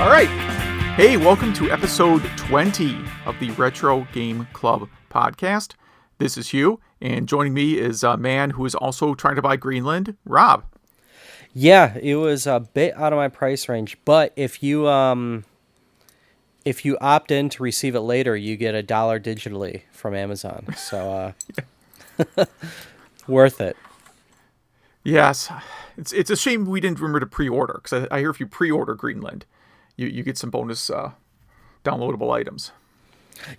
All right. Hey, welcome to episode 20 of the Retro Game Club podcast. This is Hugh, and joining me is a man who is also trying to buy Greenland, Rob. Yeah, it was a bit out of my price range, but if you opt in to receive it later, you get $1 digitally from Amazon. So worth it. Yes, it's a shame we didn't remember to pre-order, because I hear if you pre-order Greenland, you get some bonus downloadable items.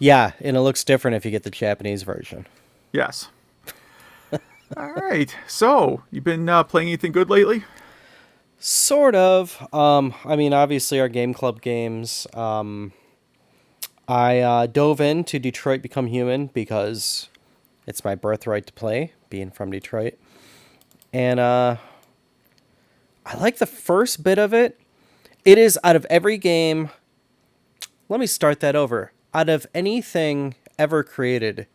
Yeah, and it looks different if you get the Japanese version. Yes. All right. So, you've been playing anything good lately? Sort of. Obviously our Game Club games. I dove into Detroit Become Human because it's my birthright to play, being from Detroit. And I like the first bit of it. It is, out of every game... Let me start that over. Out of anything ever created,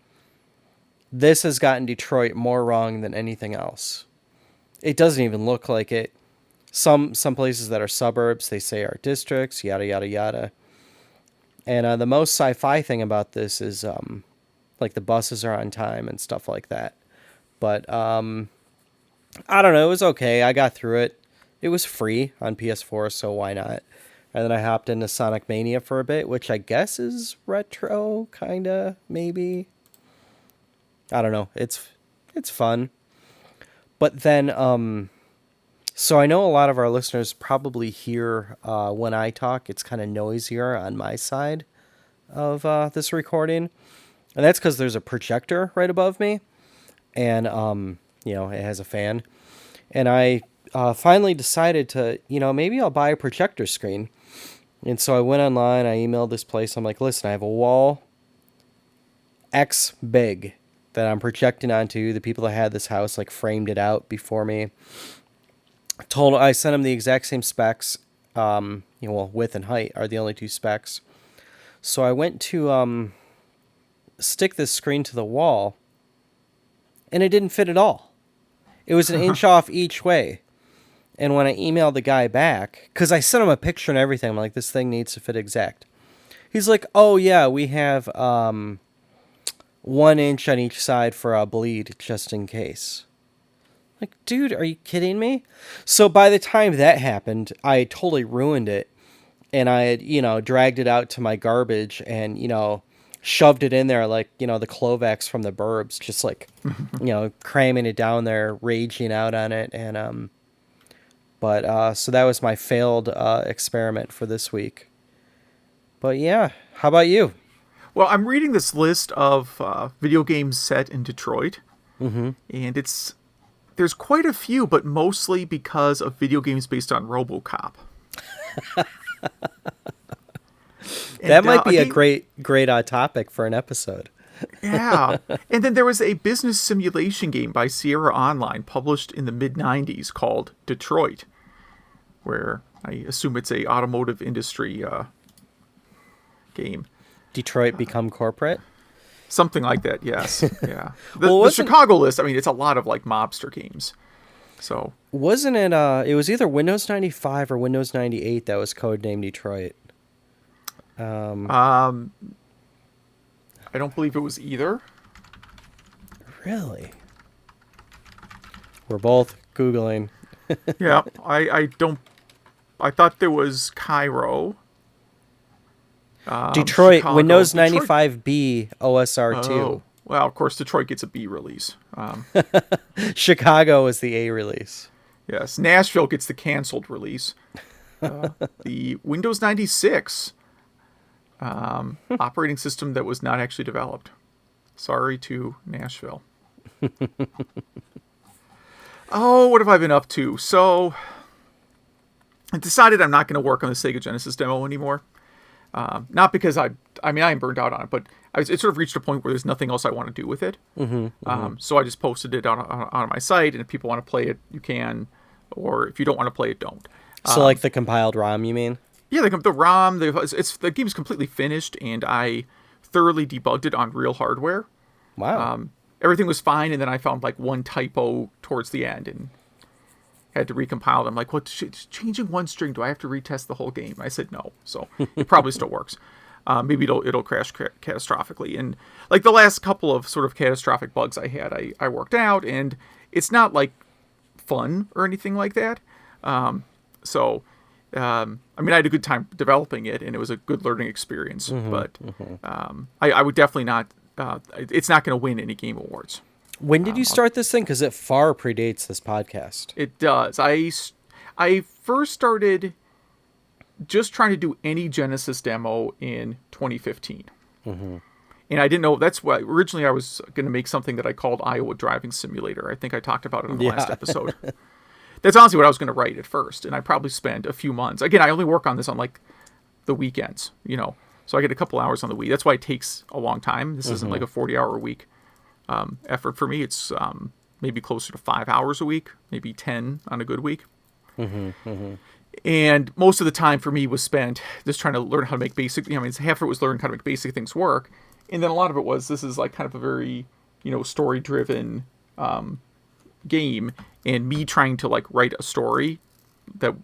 this has gotten Detroit more wrong than anything else. It doesn't even look like it. Some places that are suburbs, they say are districts, yada, yada, yada. And the most sci-fi thing about this is, like, the buses are on time and stuff like that. But, I don't know, it was okay. I got through it. It was free on PS4, so why not? And then I hopped into Sonic Mania for a bit, which I guess is retro, kinda, maybe. I don't know. It's fun. But then, so I know a lot of our listeners probably hear when I talk, it's kind of noisier on my side of this recording. And that's because there's a projector right above me. And, it has a fan. And I finally decided to, maybe I'll buy a projector screen. And so I went online, I emailed this place. I'm like, listen, I have a wall X big that I'm projecting onto. The people that had this house framed it out before me. I sent them the exact same specs. Width and height are the only two specs. So I went to stick this screen to the wall, and it didn't fit at all. It was an inch off each way. And when I emailed the guy back, because I sent him a picture and everything, I'm like, this thing needs to fit exact. He's like, oh, yeah, we have 1 inch on each side for a bleed, just in case. Like, dude, are you kidding me? So by the time that happened, I totally ruined it. And I had, dragged it out to my garbage and, shoved it in there like, the Clovax from the Burbs, just cramming it down there, raging out on it. And, so that was my failed experiment for this week. But yeah, how about you? Well, I'm reading this list of video games set in Detroit. Mm-hmm. And there's quite a few, but mostly because of video games based on RoboCop. That might be a great topic for an episode. Yeah. And then there was a business simulation game by Sierra Online published in the mid-90s called Detroit, where I assume it's a automotive industry game. Detroit Become Corporate? Something like that, yes. Yeah. The Chicago list, it's a lot of mobster games. So wasn't it it was either Windows 95 or Windows 98 that was codenamed Detroit. I don't believe it was either. Really? We're both Googling. Yeah, I thought there was Cairo. Detroit, Chicago, Windows Detroit. 95B OSR2. Oh, well, of course, Detroit gets a B release. Chicago is the A release. Yes, Nashville gets the canceled release. The Windows 96 operating system that was not actually developed. Sorry to Nashville. Oh, what have I been up to? So, I decided I'm not going to work on the Sega Genesis demo anymore. Not because I am burned out on it, but it sort of reached a point where there's nothing else I want to do with it. Mm-hmm. So I just posted it on my site, and if people want to play it, you can, or if you don't want to play it, don't. So the compiled ROM, you mean? Yeah, the ROM, the game's completely finished, and I thoroughly debugged it on real hardware. Wow. Everything was fine, and then I found one typo towards the end, and had to recompile them. Like, what? Changing one string? Do I have to retest the whole game? I said no. So it probably still works. Maybe it'll crash catastrophically. And like the last couple of sort of catastrophic bugs I had, I worked out, and it's not like fun or anything like that. I mean, I had a good time developing it, and it was a good learning experience. But I would definitely not. It's not going to win any game awards. When did you start this thing? Because it far predates this podcast. It does. I first started just trying to do any Genesis demo in 2015. And I didn't know, that's why originally I was going to make something that I called Iowa Driving Simulator. I think I talked about it in the last episode. That's honestly what I was going to write at first. And I probably spent a few months. Again, I only work on this on like the weekends, so I get a couple hours on the week. That's why it takes a long time. This isn't like a 40-hour a week effort for me. It's maybe closer to 5 hours a week, maybe 10 on a good week. And most of the time for me was spent just trying to learn how to make basic, half of it was learning how to make basic things work. And then a lot of it was, this is like kind of a very, story-driven game, and me trying to like write a story that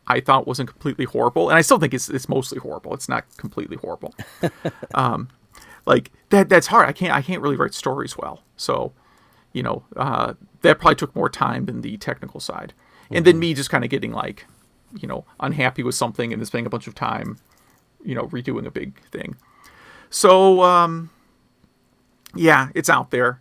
I thought wasn't completely horrible. And I still think it's mostly horrible. It's not completely horrible. Like that's hard. I can't really write stories well. So, that probably took more time than the technical side. And then me just kind of getting like, unhappy with something and then spending a bunch of time, redoing a big thing. So, yeah, it's out there.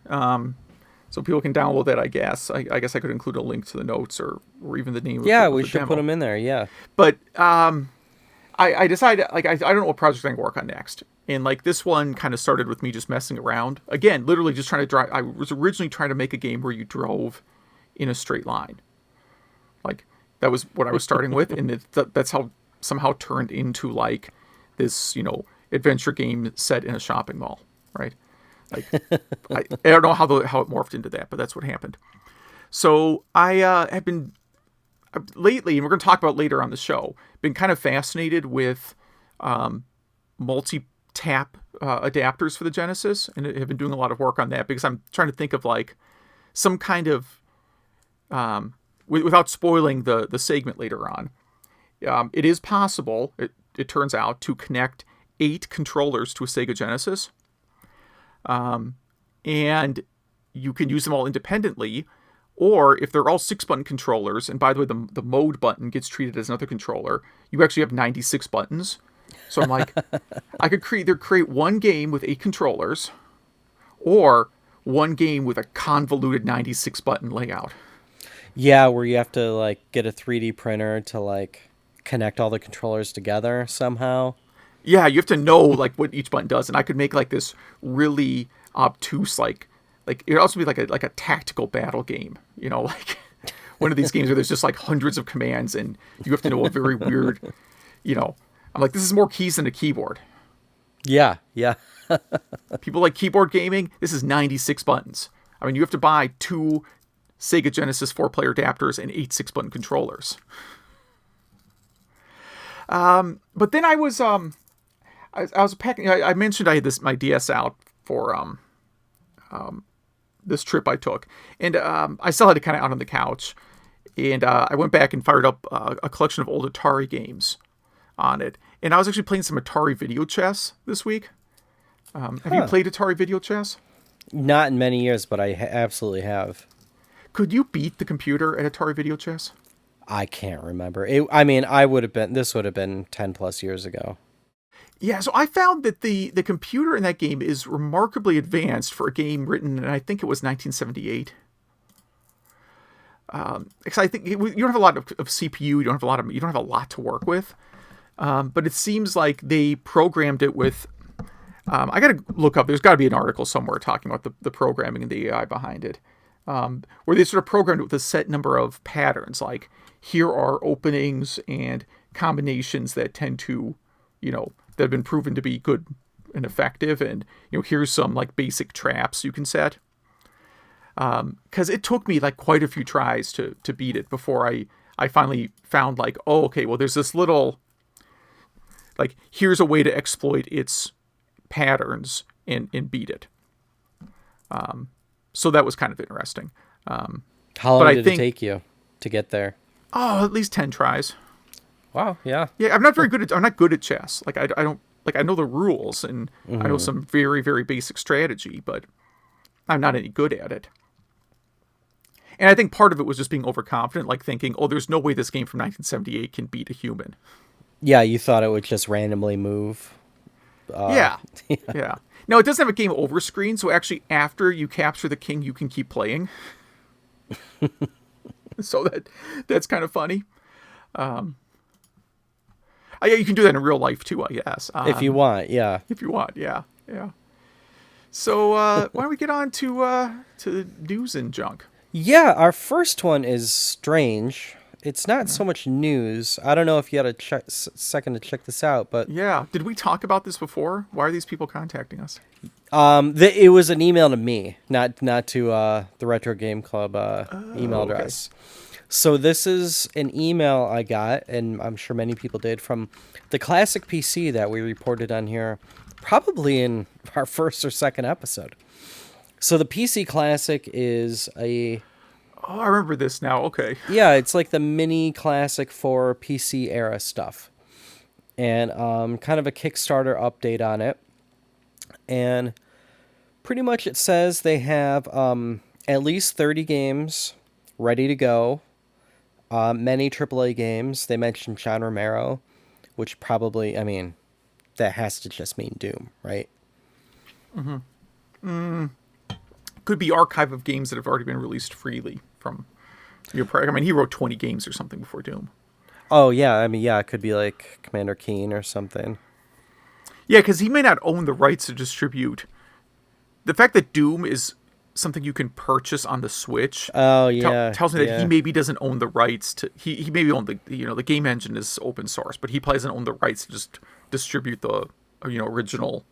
So people can download that, I guess. I guess I could include a link to the notes or even the name of the demo. Yeah, we should put them in there, yeah. But I decided, like, I don't know what project I'm going to work on next. And, like, this one kind of started with me just messing around. Again, literally just trying to drive. I was originally trying to make a game where you drove in a straight line. Like, that was what I was starting with. And that's how somehow turned into, like, this, adventure game set in a shopping mall, right? Like, I don't know how it morphed into that, but that's what happened. So I have been lately, and we're going to talk about later on the show, been kind of fascinated with multi-tap adapters for the Genesis, and have been doing a lot of work on that because I'm trying to think of like some kind of, without spoiling the segment later on, it is possible, it turns out, to connect 8 controllers to a Sega Genesis. And you can use them all independently, or if they're all 6-button controllers, and by the way, the mode button gets treated as another controller, you actually have 96 buttons. So I'm like, I could either create one game with 8 controllers, or one game with a convoluted 96-button layout. Yeah, where you have to like get a 3D printer to like connect all the controllers together somehow. Yeah, you have to know like what each button does, and I could make like this really obtuse like it would also be like a tactical battle game, like one of these games where there's just like hundreds of commands and you have to know a very weird, I'm like, this is more keys than a keyboard. Yeah. People like keyboard gaming. This is 96 buttons. I mean, you have to buy 2 Sega Genesis 4-player adapters and 8 6-button controllers. But then I was packing. I mentioned I had my DS out for this trip I took, and I still had it kind of out on the couch, and I went back and fired up a collection of old Atari games on it, and I was actually playing some Atari video chess this week. Have you played Atari video chess? Not in many years, but I absolutely have. Could you beat the computer at Atari video chess? I can't remember. This would have been 10 plus years ago. Yeah, so I found that the computer in that game is remarkably advanced for a game written in, I think it was 1978. Because I think you don't have a lot of CPU, you don't have a lot to work with. But it seems like they programmed it with. I got to look up. There's got to be an article somewhere talking about the programming and the AI behind it, where they sort of programmed it with a set number of patterns. Like, here are openings and combinations that tend to, that have been proven to be good and effective, and here's some like basic traps you can set. Because it took me like quite a few tries to beat it before I finally found like, oh, okay, well, there's this little, like, here's a way to exploit its patterns and beat it. So that was kind of interesting. How long did it take you? to get there? Oh, at least 10 tries. Wow, yeah. Yeah, I'm not good at chess. Like I don't like I know the rules and I know some very very basic strategy, but I'm not any good at it. And I think part of it was just being overconfident, like thinking, "Oh, there's no way this game from 1978 can beat a human." Yeah, you thought it would just randomly move. Yeah. Yeah. Now, it doesn't have a game over screen, so actually after you capture the king, you can keep playing. So that's kind of funny. Yeah, you can do that in real life too, I guess. If you want, yeah. If you want, yeah. Yeah. So, why don't we get on to news and junk? Yeah, our first one is strange. It's not so much news. I don't know if you had a second to check this out, but Yeah. Did we talk about this before? Why are these people contacting us? it was an email to me, not to the Retro Game Club email okay. address. So this is an email I got, and I'm sure many people did, from the Classic PC that we reported on here, probably in our first or second episode. So the PC Classic is a... Oh, I remember this now. Okay. Yeah, it's like the mini Classic for PC era stuff. And kind of a Kickstarter update on it. And pretty much it says they have at least 30 games ready to go. Many AAA games. They mentioned John Romero, which probably, I mean, that has to just mean Doom, right? Could be archive of games that have already been released freely from your project. I mean, he wrote 20 games or something before Doom. Oh, yeah. I mean, yeah, it could be like Commander Keen or something. Yeah, because he may not own the rights to distribute. The fact that Doom is something you can purchase on the Switch Oh, yeah. tells me that he maybe doesn't own the rights to... He maybe own the game engine is open source, but he probably doesn't own the rights to just distribute the original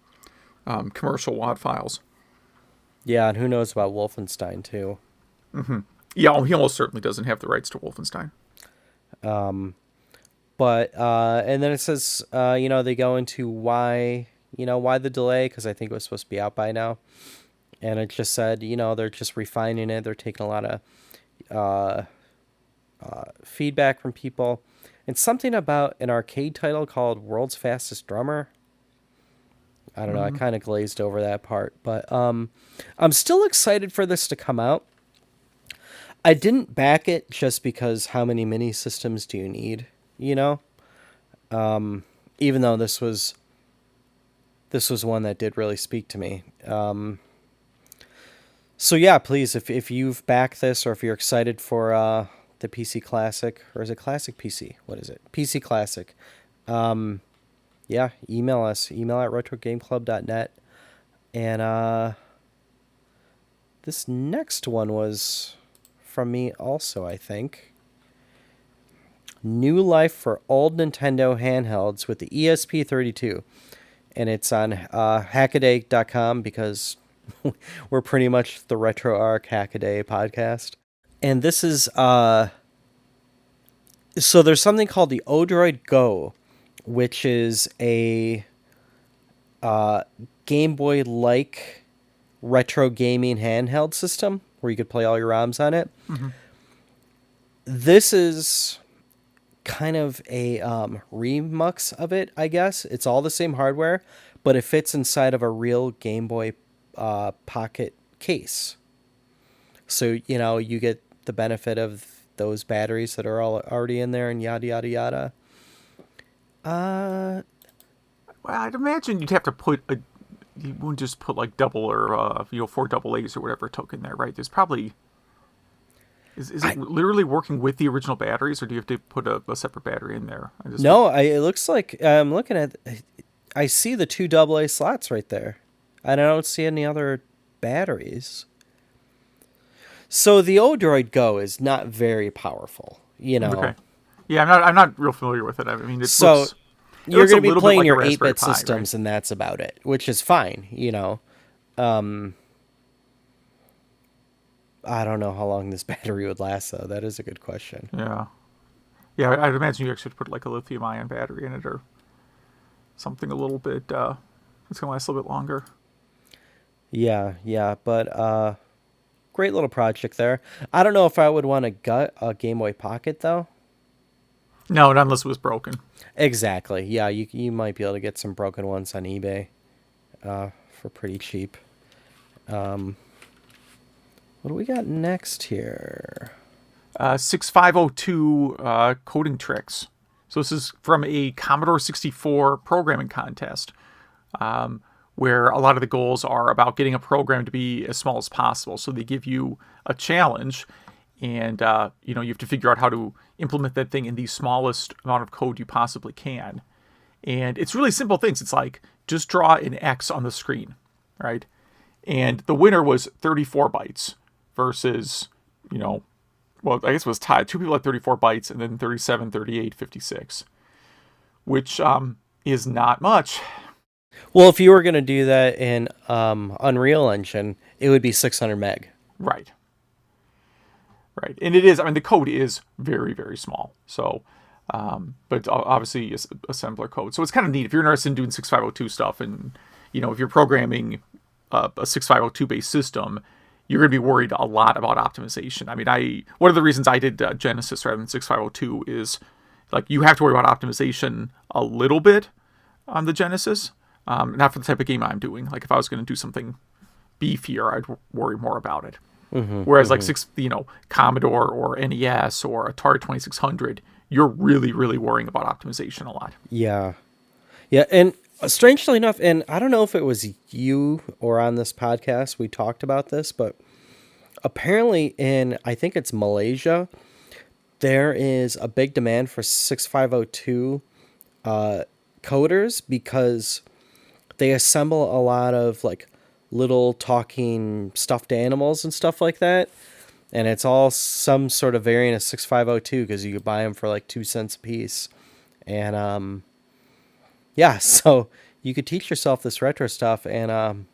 commercial WAD files. Yeah, and who knows about Wolfenstein, too. Yeah, he almost certainly doesn't have the rights to Wolfenstein. But, and then it says, they go into why the delay, because I think it was supposed to be out by now. And it just said, they're just refining it. They're taking a lot of feedback from people. And something about an arcade title called World's Fastest Drummer. I don't know. I kind of glazed over that part. But I'm still excited for this to come out. I didn't back it just because how many mini systems do you need, even though this was one that did really speak to me. So yeah, please, if you've backed this or if you're excited for the PC Classic, or is it Classic PC? What is it? PC Classic. Yeah, email us. Email at retrogameclub.net. And this next one was from me also, I think. New life for old Nintendo handhelds with the ESP32. And it's on hackaday.com because we're pretty much the RetroArch Hackaday podcast. And this is... so there's something called the Odroid Go, which is a Game Boy-like retro gaming handheld system where you could play all your ROMs on it. This is kind of a remix of it, I guess. It's all the same hardware, but it fits inside of a real Game Boy Pocket case. So, you get the benefit of those batteries that are all already in there and yada, yada, yada. Well, I'd imagine you'd have to you wouldn't just put like double or 4 AA's or whatever token there, right? There's probably is it literally working with the original batteries, or do you have to put a separate battery in there? It looks like I'm looking at. I see the 2 AA slots right there, and I don't see any other batteries. So the Odroid Go is not very powerful, Okay. Yeah, I'm not real familiar with it. I mean, you're going to be playing like your a 8-bit Raspberry Pi, systems, right? and that's about it, which is fine, I don't know how long this battery would last, though. That is a good question. Yeah. Yeah, I'd imagine you actually put like a lithium-ion battery in it or something a little bit, it's going to last a little bit longer. Yeah, but great little project there. I don't know if I would want to gut a Game Boy Pocket though. No, not unless it was broken. Exactly. Yeah, you might be able to get some broken ones on eBay for pretty cheap. What do we got next here? 6502 coding tricks. So this is from a Commodore 64 programming contest, where a lot of the goals are about getting a program to be as small as possible. So they give you a challenge, and you have to figure out how to implement that thing in the smallest amount of code you possibly can. And it's really simple things. It's like, just draw an X on the screen, right? And the winner was 34 bytes versus, well, I guess it was tied. Two people had 34 bytes, and then 37, 38, 56, which is not much. Well, if you were going to do that in Unreal Engine, it would be 600 meg. Right. Right. And it is, the code is very, very small. So, but obviously assembler code. So it's kind of neat if you're interested in doing 6502 stuff, and, if you're programming a 6502 based system, you're going to be worried a lot about optimization. One of the reasons I did Genesis rather than 6502 is, like, you have to worry about optimization a little bit on the Genesis, not for the type of game I'm doing. Like, if I was going to do something beefier, I'd worry more about it. Whereas, like, Commodore or NES or Atari 2600, you're really, really worrying about optimization a lot. Yeah. Yeah, and strangely enough, and I don't know if it was you or on this podcast we talked about this, but apparently I think it's Malaysia, there is a big demand for 6502 coders because they assemble a lot of, like, little talking stuffed animals and stuff like that. And it's all some sort of variant of 6502 because you could buy them for like 2 cents a piece. And yeah, so you could teach yourself this retro stuff and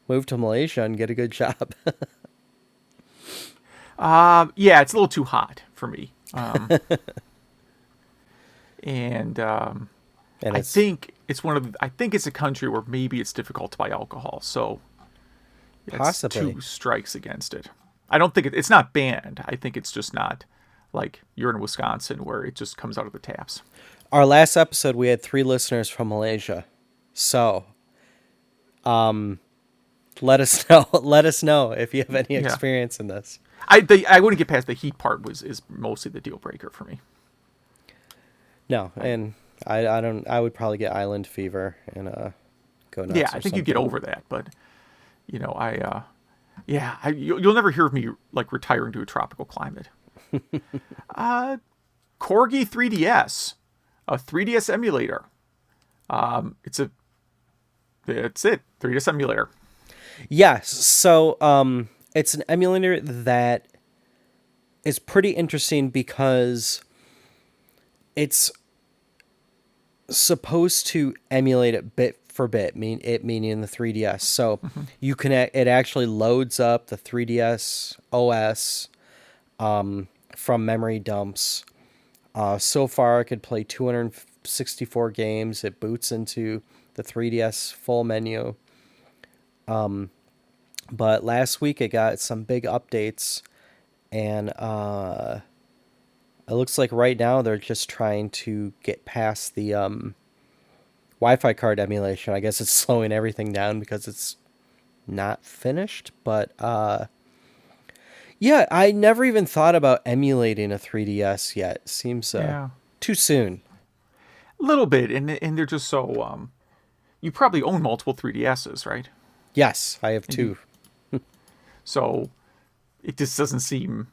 move to Malaysia and get a good job. Yeah, it's a little too hot for me. And I think it's a country where maybe it's difficult to buy alcohol. So that's possibly 2 strikes against it. I don't think it's not banned. I think it's just not like you're in Wisconsin where it just comes out of the taps. Our last episode, we had 3 listeners from Malaysia. So, let us know. Let us know if you have any experience in this. I wouldn't get past the heat part is mostly the deal breaker for me. No, and I would probably get island fever and go nuts. Yeah, I think you get over that, but you'll never hear of me like retiring to a tropical climate. Corgi 3DS, a 3DS emulator. It's it, 3DS emulator. Yes, so it's an emulator that is pretty interesting because it's supposed to emulate it bit for bit, meaning the 3DS. So you can it actually loads up the 3DS OS from memory dumps. So far, I could play 264 games. It boots into the 3DS full menu. But last week it got some big updates, and it looks like right now they're just trying to get past the Wi-Fi card emulation. I guess it's slowing everything down because it's not finished. But yeah, I never even thought about emulating a 3DS yet. It seems too soon. A little bit, and they're just so... you probably own multiple 3DSs, right? Yes, I have 2. So it just doesn't seem...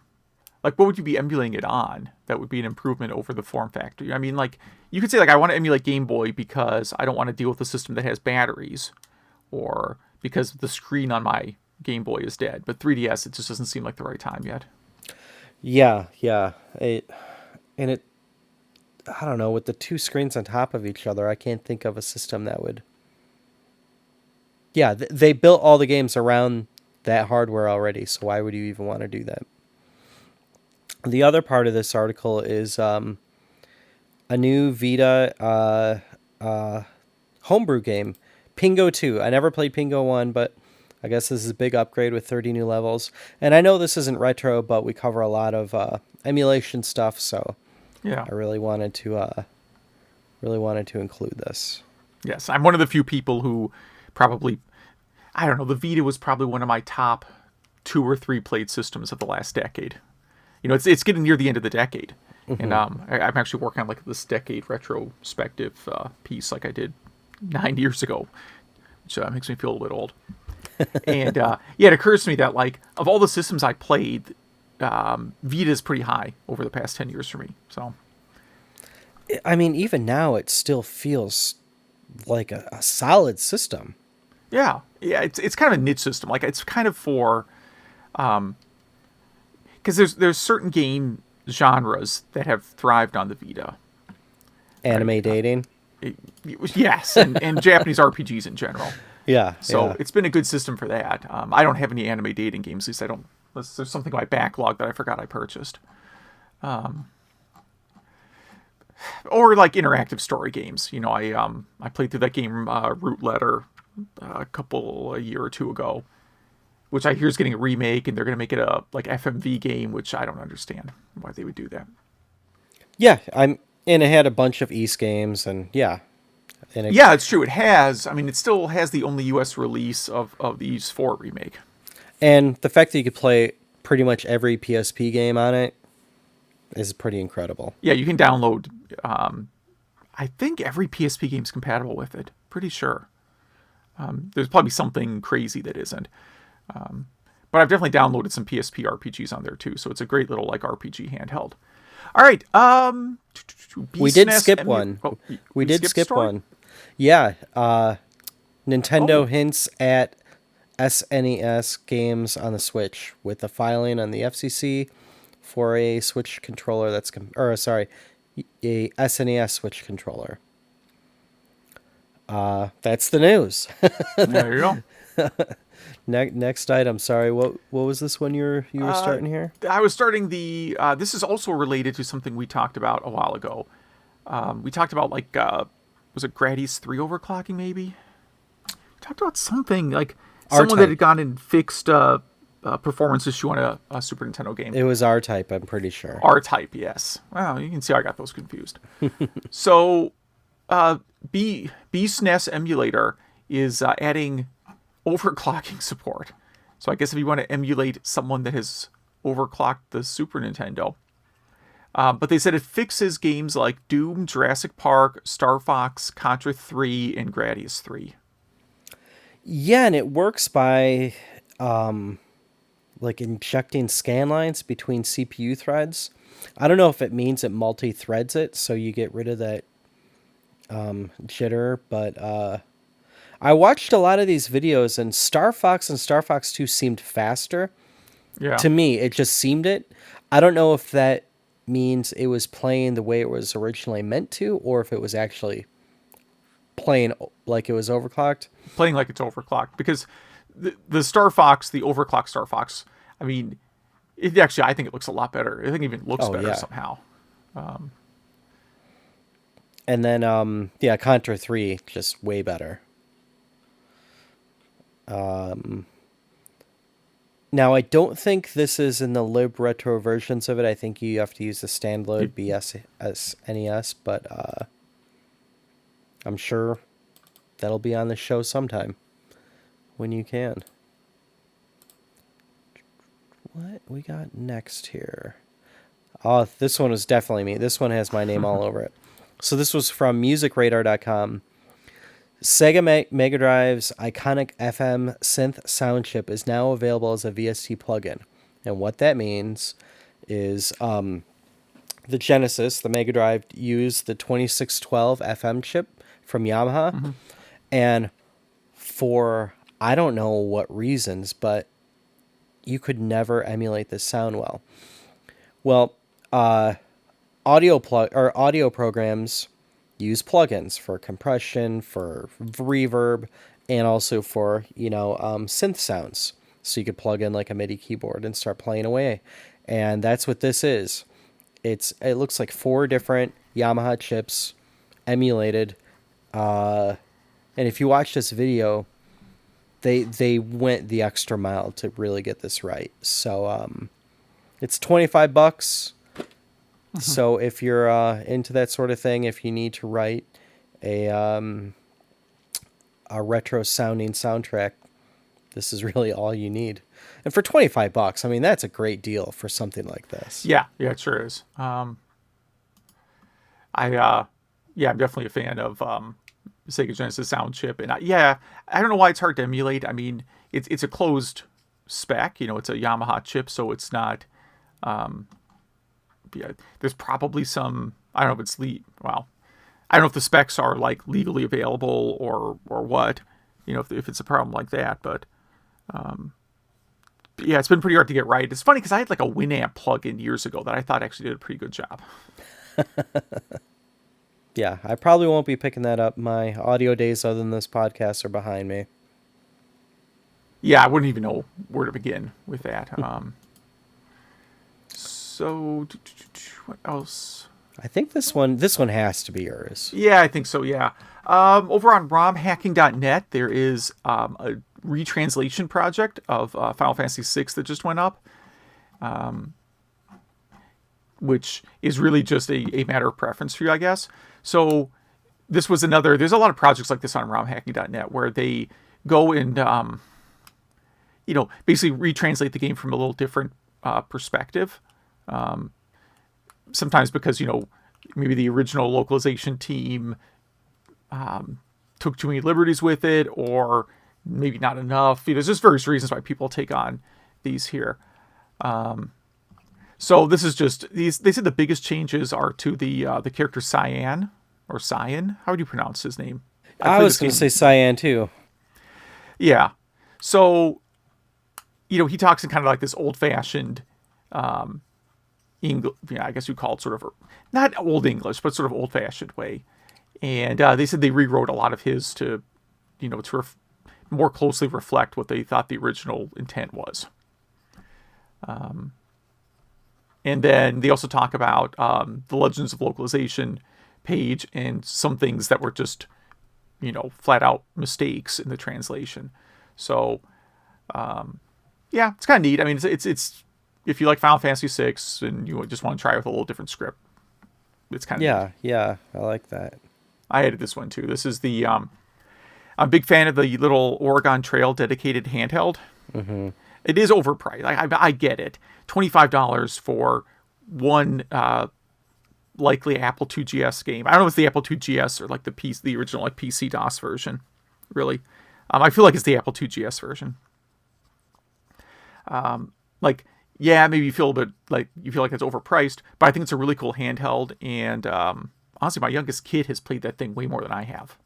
Like, what would you be emulating it on? That would be an improvement over the form factor. Like, you could say, like, I want to emulate Game Boy because I don't want to deal with a system that has batteries, or because the screen on my Game Boy is dead. But 3DS, it just doesn't seem like the right time yet. Yeah. I don't know, with the 2 screens on top of each other, I can't think of a system that would... Yeah, they built all the games around that hardware already, so why would you even want to do that? The other part of this article is a new Vita homebrew game, Pingo 2. I never played Pingo 1, but I guess this is a big upgrade with 30 new levels. And I know this isn't retro, but we cover a lot of emulation stuff, so Yeah. I really wanted to include this. Yes, I'm one of the few people who probably, I don't know, the Vita was probably one of my top 2 or 3 played systems of the last decade. You know, it's getting near the end of the decade, and I'm actually working on like this decade retrospective piece, like I did 9 years ago, which makes me feel a little bit old. And yeah, it occurs to me that like of all the systems I played, Vita is pretty high over the past 10 years for me. So, I mean, even now, it still feels like a solid system. yeah, it's kind of a niche system. Like it's kind of for, because there's certain game genres that have thrived on the Vita. Anime dating. Yes, and Japanese RPGs in general. Yeah. So yeah. it's been a good system for that. I don't have any anime dating games. At least I don't. Unless there's something in my backlog that I forgot I purchased. Or like interactive story games. You know, I played through that game Root Letter a year or two ago, which I hear is getting a remake, and they're going to make it a like FMV game, which I don't understand why they would do that. Yeah, and it had a bunch of East games, and yeah. Yeah, it's true. It has. I mean, it still has the only U.S. release of the East 4 remake. And the fact that you could play pretty much every PSP game on it is pretty incredible. Yeah, you can download. I think every PSP game is compatible with it. Pretty sure. There's probably something crazy that isn't. But I've definitely downloaded some PSP RPGs on there too, so it's a great little like RPG handheld. All right. We did skip one. Oh, we did skip story? one. Yeah. Nintendo hints at SNES games on the Switch with the filing on the FCC for a Switch controller a SNES Switch controller. That's the news. There you go. Next item. Sorry, what was this one you were starting here? I was starting the. This is also related to something we talked about a while ago. We talked about like was it Gradius 3 overclocking maybe? We talked about something like someone that had gone and fixed performance issue on a Super Nintendo game. It was R-Type, I'm pretty sure. R-Type, yes. Well, you can see I got those confused. So, BSNES emulator is adding overclocking support. So I guess if you want to emulate someone that has overclocked the Super Nintendo. But they said it fixes games like Doom, Jurassic Park, Star Fox, Contra 3, and Gradius 3. Yeah, and it works by like injecting scan lines between CPU threads. I don't know if it means it multi-threads it, so you get rid of that jitter, but I watched a lot of these videos, and Star Fox and Star Fox 2 seemed faster. Yeah. To me, it just seemed it. I don't know if that means it was playing the way it was originally meant to, or if it was actually playing like it was overclocked. Playing like it's overclocked, because the Star Fox, the overclocked Star Fox, I mean, it actually, I think it looks a lot better. I think it even looks better somehow. And then, Contra 3, just way better. Now, I don't think this is in the lib retro versions of it. I think you have to use the standalone BSNES, but I'm sure that'll be on the show sometime when you can. What we got next here? Oh, this one was definitely me. This one has my name all over it. So this was from musicradar.com. Sega Mega Drive's iconic FM synth sound chip is now available as a VST plugin. And what that means is the Genesis, the Mega Drive, used the 2612 FM chip from Yamaha. Mm-hmm. And for, I don't know what reasons, but you could never emulate this sound well. Well, audio programs use plugins for compression, for reverb, and also for, synth sounds. So you could plug in like a MIDI keyboard and start playing away. And that's what this is. It looks like 4 different Yamaha chips emulated. And if you watch this video, they went the extra mile to really get this right. So it's $25. So if you're into that sort of thing, if you need to write a retro sounding soundtrack, this is really all you need. And for $25, I mean, that's a great deal for something like this. Yeah, it sure is. I'm definitely a fan of Sega Genesis sound chip, and I don't know why it's hard to emulate. I mean, it's a closed spec, it's a Yamaha chip, so it's not. There's probably some. I don't know if it's I don't know if the specs are like legally available or what, if it's a problem like that, but. Yeah, it's been pretty hard to get right. It's funny because I had like a Winamp plugin years ago that I thought actually did a pretty good job. Yeah, I probably won't be picking that up. My audio days other than this podcast are behind me. Yeah, I wouldn't even know where to begin with that. So, what else? I think this one has to be yours. Yeah, I think so, yeah. Over on romhacking.net, there is a retranslation project of Final Fantasy VI that just went up, which is really just a matter of preference for you, I guess. So this was there's a lot of projects like this on romhacking.net where they go and, basically retranslate the game from a little different perspective. Sometimes because, maybe the original localization team took too many liberties with it, or maybe not enough. There's just various reasons why people take on these here. So this is just these. They said the biggest changes are to the character Cyan or Cyan. How would you pronounce his name? I was going to say Cyan too. Yeah. So, he talks in kind of like this old-fashioned English. I guess you'd call it sort of not old English, but sort of old-fashioned way. And they said they rewrote a lot of his to, to more closely reflect what they thought the original intent was. And then they also talk about the Legends of Localization page and some things that were just, flat out mistakes in the translation. So, it's kind of neat. I mean, it's if you like Final Fantasy VI and you just want to try it with a little different script, it's kind of neat. Yeah, I like that. I added this one too. This is the I'm a big fan of the little Oregon Trail dedicated handheld. Mm-hmm. It is overpriced. I get it. $25 for one likely Apple II GS game. I don't know if it's the Apple II GS or like the original like PC DOS version. Really, I feel like it's the Apple II GS version. Maybe you feel a bit like it's overpriced, but I think it's a really cool handheld. And honestly, my youngest kid has played that thing way more than I have.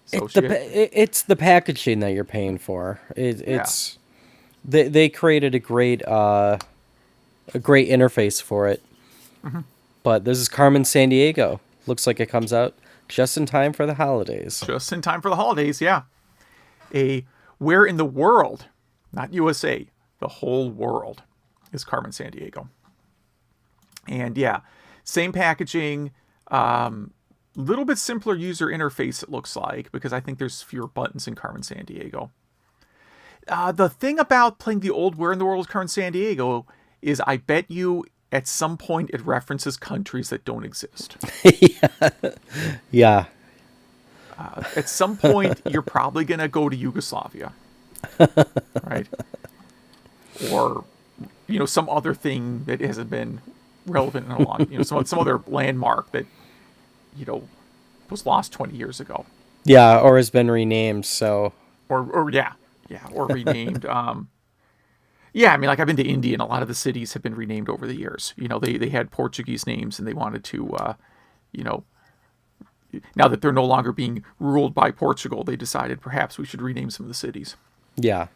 So it's the packaging that you're paying for. It's they created a great interface for it. Mm-hmm. But this is Carmen Sandiego. Looks like it comes out just in time for the holidays. Just in time for the holidays, yeah. Where in the world, not USA, the whole world is Carmen Sandiego. And same packaging, little bit simpler user interface, it looks like, because I think there's fewer buttons in Carmen Sandiego. The thing about playing the old Where in the World is Carmen Sandiego is I bet you at some point it references countries that don't exist. Yeah. At some point, you're probably going to go to Yugoslavia. Right? Or, some other thing that hasn't been relevant in a long, some other landmark that, was lost 20 years ago. Yeah, or has been renamed, so. Or renamed. I've been to India, and a lot of the cities have been renamed over the years. They had Portuguese names, and they wanted to, now that they're no longer being ruled by Portugal, they decided perhaps we should rename some of the cities. Yeah.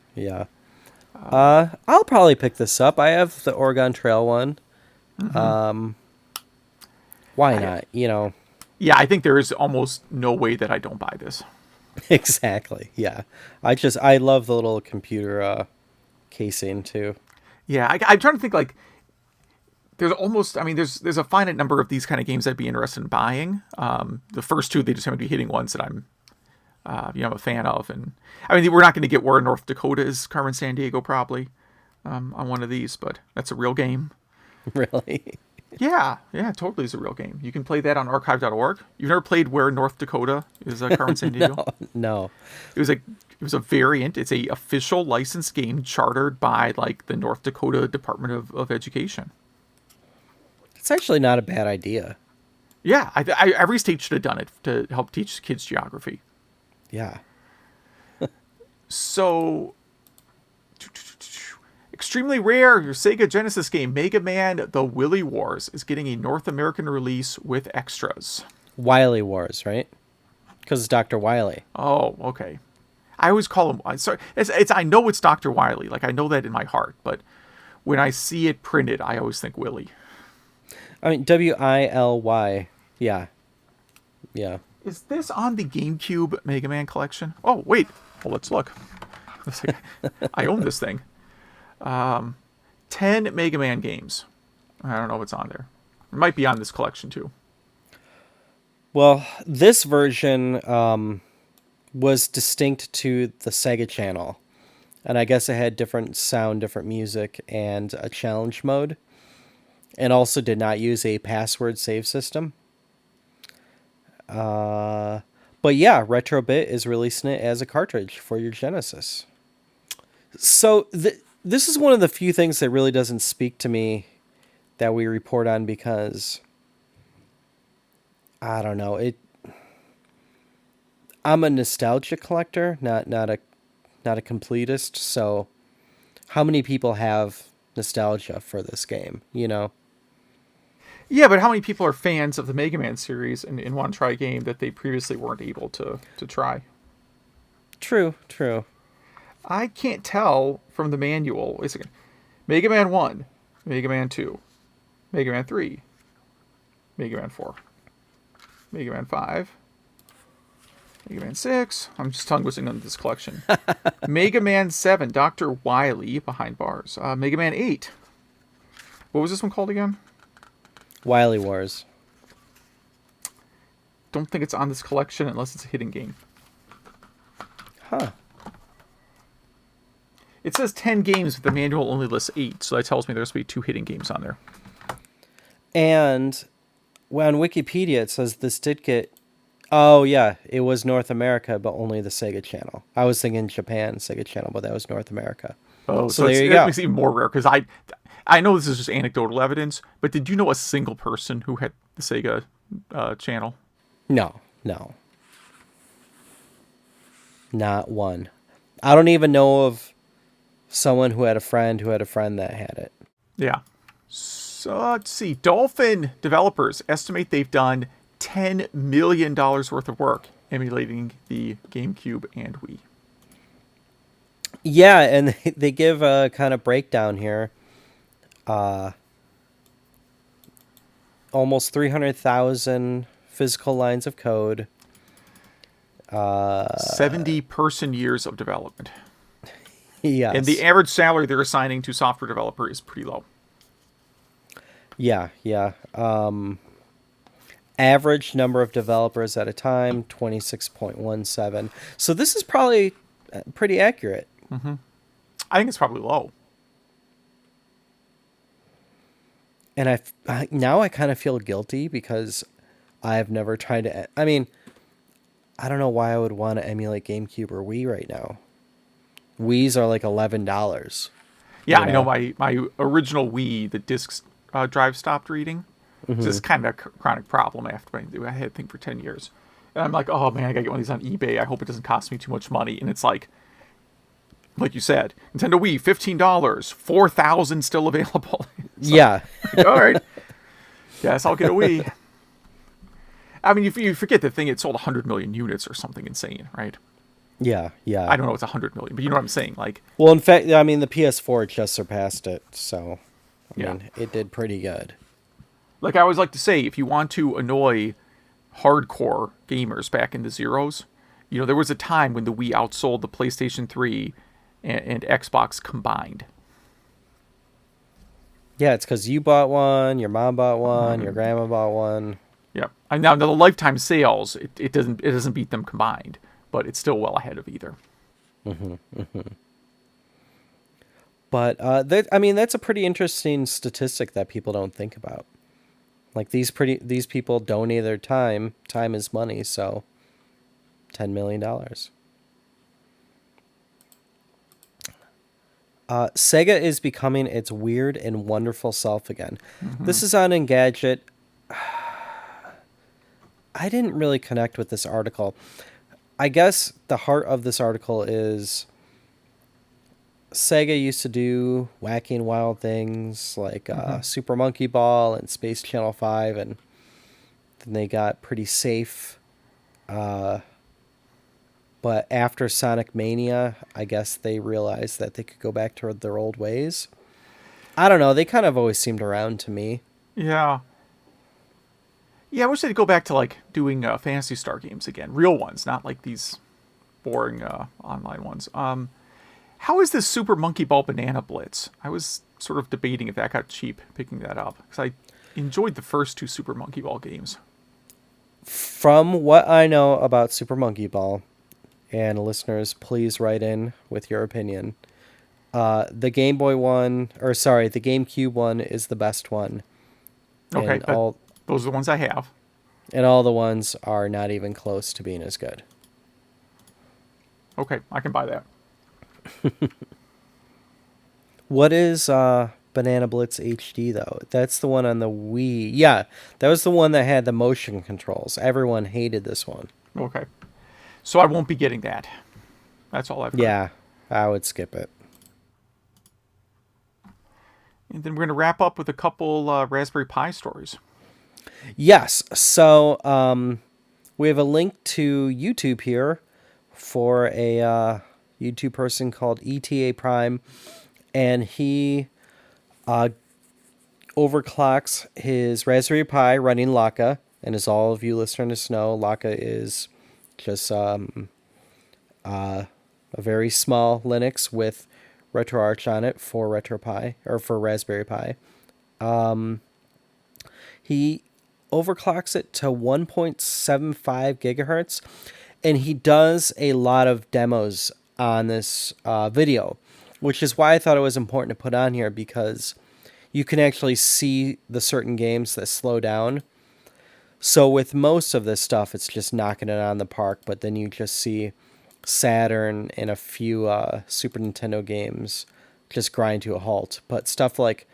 I'll probably pick this up. I have the Oregon Trail one. Mm-hmm. Why not? Yeah, I think there is almost no way that I don't buy this. Exactly. Yeah. I love the little computer casing too. Yeah, I'm trying to think like there's a finite number of these kind of games I'd be interested in buying. The first two, they just happen to be hitting ones that I'm I'm a fan of. And I mean, we're not going to get where North Dakota is Carmen San Diego probably on one of these, but that's a real game. Really? Yeah, totally is a real game. You can play that on archive.org. You've never played Where North Dakota is Carmen San Diego? No. It was a variant. It's a official licensed game chartered by like the North Dakota Department of Education. It's actually not a bad idea. Yeah, every state should have done it to help teach kids geography. Yeah. So, extremely rare, your Sega Genesis game, Mega Man The Willy Wars, is getting a North American release with extras. Wily Wars, right? Because it's Dr. Wily. Oh, okay. I always call him... Sorry, I know it's Dr. Wily. Like, I know that in my heart. But when I see it printed, I always think Willy. I mean, Wily. Yeah. Yeah. Is this on the GameCube Mega Man collection? Oh, wait. Well, let's look. I own this thing. 10 Mega Man games. I don't know what's on there. It might be on this collection, too. Well, this version was distinct to the Sega channel. And I guess it had different sound, different music, and a challenge mode. And also did not use a password save system. But yeah, Retrobit is releasing it as a cartridge for your Genesis. So this is one of the few things that really doesn't speak to me that we report on because I don't know. I'm a nostalgia collector, not a completist. So how many people have nostalgia for this game, you know? Yeah, but how many people are fans of the Mega Man series and want to try a game that they previously weren't able to try? True. I can't tell from the manual. Wait a second. Mega Man 1, Mega Man 2, Mega Man 3, Mega Man 4, Mega Man 5, Mega Man 6. I'm just tongue whistling on this collection. Mega Man 7, Dr. Wily behind bars. Mega Man 8. What was this one called again? Wily Wars. Don't think it's on this collection unless it's a hidden game. Huh. It says 10 games, but the manual only lists 8, so that tells me there's going to be 2 hidden games on there. And on Wikipedia, it says this did get... Oh, yeah, it was North America, but only the Sega channel. I was thinking Japan Sega channel, but that was North America. Oh, so there you go. That makes it even more rare, because I know this is just anecdotal evidence, but did you know a single person who had the Sega channel? No. Not one. I don't even know of someone who had a friend that had it. Yeah. So let's see. Dolphin developers estimate they've done $10 million worth of work emulating the GameCube and Wii. Yeah, and they give a kind of breakdown here. Almost 300,000 physical lines of code. 70 person years of development. Yes. And the average salary they're assigning to software developer is pretty low. Yeah. Average number of developers at a time, 26.17. So this is probably pretty accurate. Mm-hmm. I think it's probably low. And now I kind of feel guilty because I've never tried to... I mean, I don't know why I would want to emulate GameCube or Wii right now. Wii's are like $11. Yeah, I know my original Wii, the disc drive stopped reading. Mm-hmm. This is kind of a chronic problem after I had a thing for 10 years. And I'm like, oh man, I got to get one of these on eBay. I hope it doesn't cost me too much money. And it's like you said, Nintendo Wii, $15, 4,000 still available. So, yeah. Like, all right. Yes, I'll get a Wii. I mean, you forget the thing, it sold 100 million units or something insane, right? Yeah. I don't know it's 100 million, but you know what I'm saying. Like, well, in fact, I mean, the PS4 just surpassed it, so I mean, it did pretty good. Like I always like to say, if you want to annoy hardcore gamers back in the zeros, you know, there was a time when the Wii outsold the PlayStation 3 and Xbox combined. Yeah, it's because you bought one, your mom bought one, your grandma bought one. Yep. And now the lifetime sales, it doesn't beat them combined. but it's still well ahead of either. But that's a pretty interesting statistic that people don't think about. Like these people donate their time. Time is money, so $10 million. Sega is becoming its weird and wonderful self again. This is on Engadget. I didn't really connect with this article. I guess the heart of this article is Sega used to do wacky and wild things like Super Monkey Ball and Space Channel 5, and then they got pretty safe. But after Sonic Mania, I guess they realized that they could go back to their old ways. I don't know. They kind of always seemed around to me. Yeah. Yeah, I wish they'd go back to like doing Phantasy Star games again. Real ones, not like these boring online ones. How is this Super Monkey Ball Banana Blitz? I was sort of debating if that got cheap picking that up, because I enjoyed the first two Super Monkey Ball games. From what I know about Super Monkey Ball, and listeners, please write in with your opinion. The Game Boy one, or sorry, the GameCube one is the best one. Okay, those are the ones I have. And all the ones are not even close to being as good. Okay, I can buy that. What is Banana Blitz HD, though? That's the one on the Wii. Yeah, that was the one that had the motion controls. Everyone hated this one. Okay. So I won't be getting that. That's all I've heard. Yeah, I would skip it. And then we're going to wrap up with a couple Raspberry Pi stories. Yes. So we have a link to YouTube here for a YouTube person called ETA Prime. And he overclocks his Raspberry Pi running Laka. And as all of you listeners know, Laka is just a very small Linux with RetroArch on it for RetroPie, or for Raspberry Pi. He overclocks it to 1.75 gigahertz, and he does a lot of demos on this video, which is why I thought it was important to put on here, because you can actually see the certain games that slow down. So with most of this stuff, it's just knocking it out of the park, but then you just see Saturn and a few Super Nintendo games just grind to a halt. But stuff like,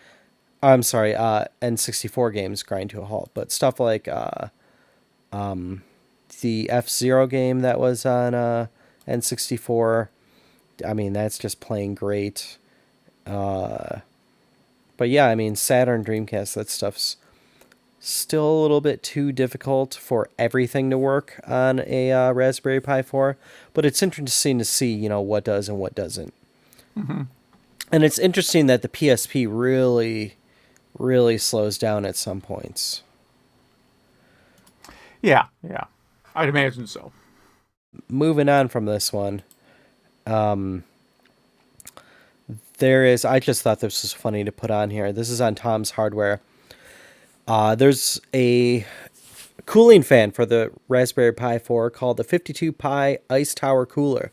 N64 games grind to a halt. But stuff like the F-Zero game that was on N64, I mean, that's just playing great. But yeah, I mean, Saturn, Dreamcast, that stuff's still a little bit too difficult for everything to work on a Raspberry Pi 4, but it's interesting to see, what does and what doesn't. Mm-hmm. And it's interesting that the PSP really, really slows down at some points. Yeah, I'd imagine so. Moving on from this one, I just thought this was funny to put on here. This is on Tom's Hardware. There's a cooling fan for the Raspberry Pi 4 called the 52 Pi Ice Tower Cooler.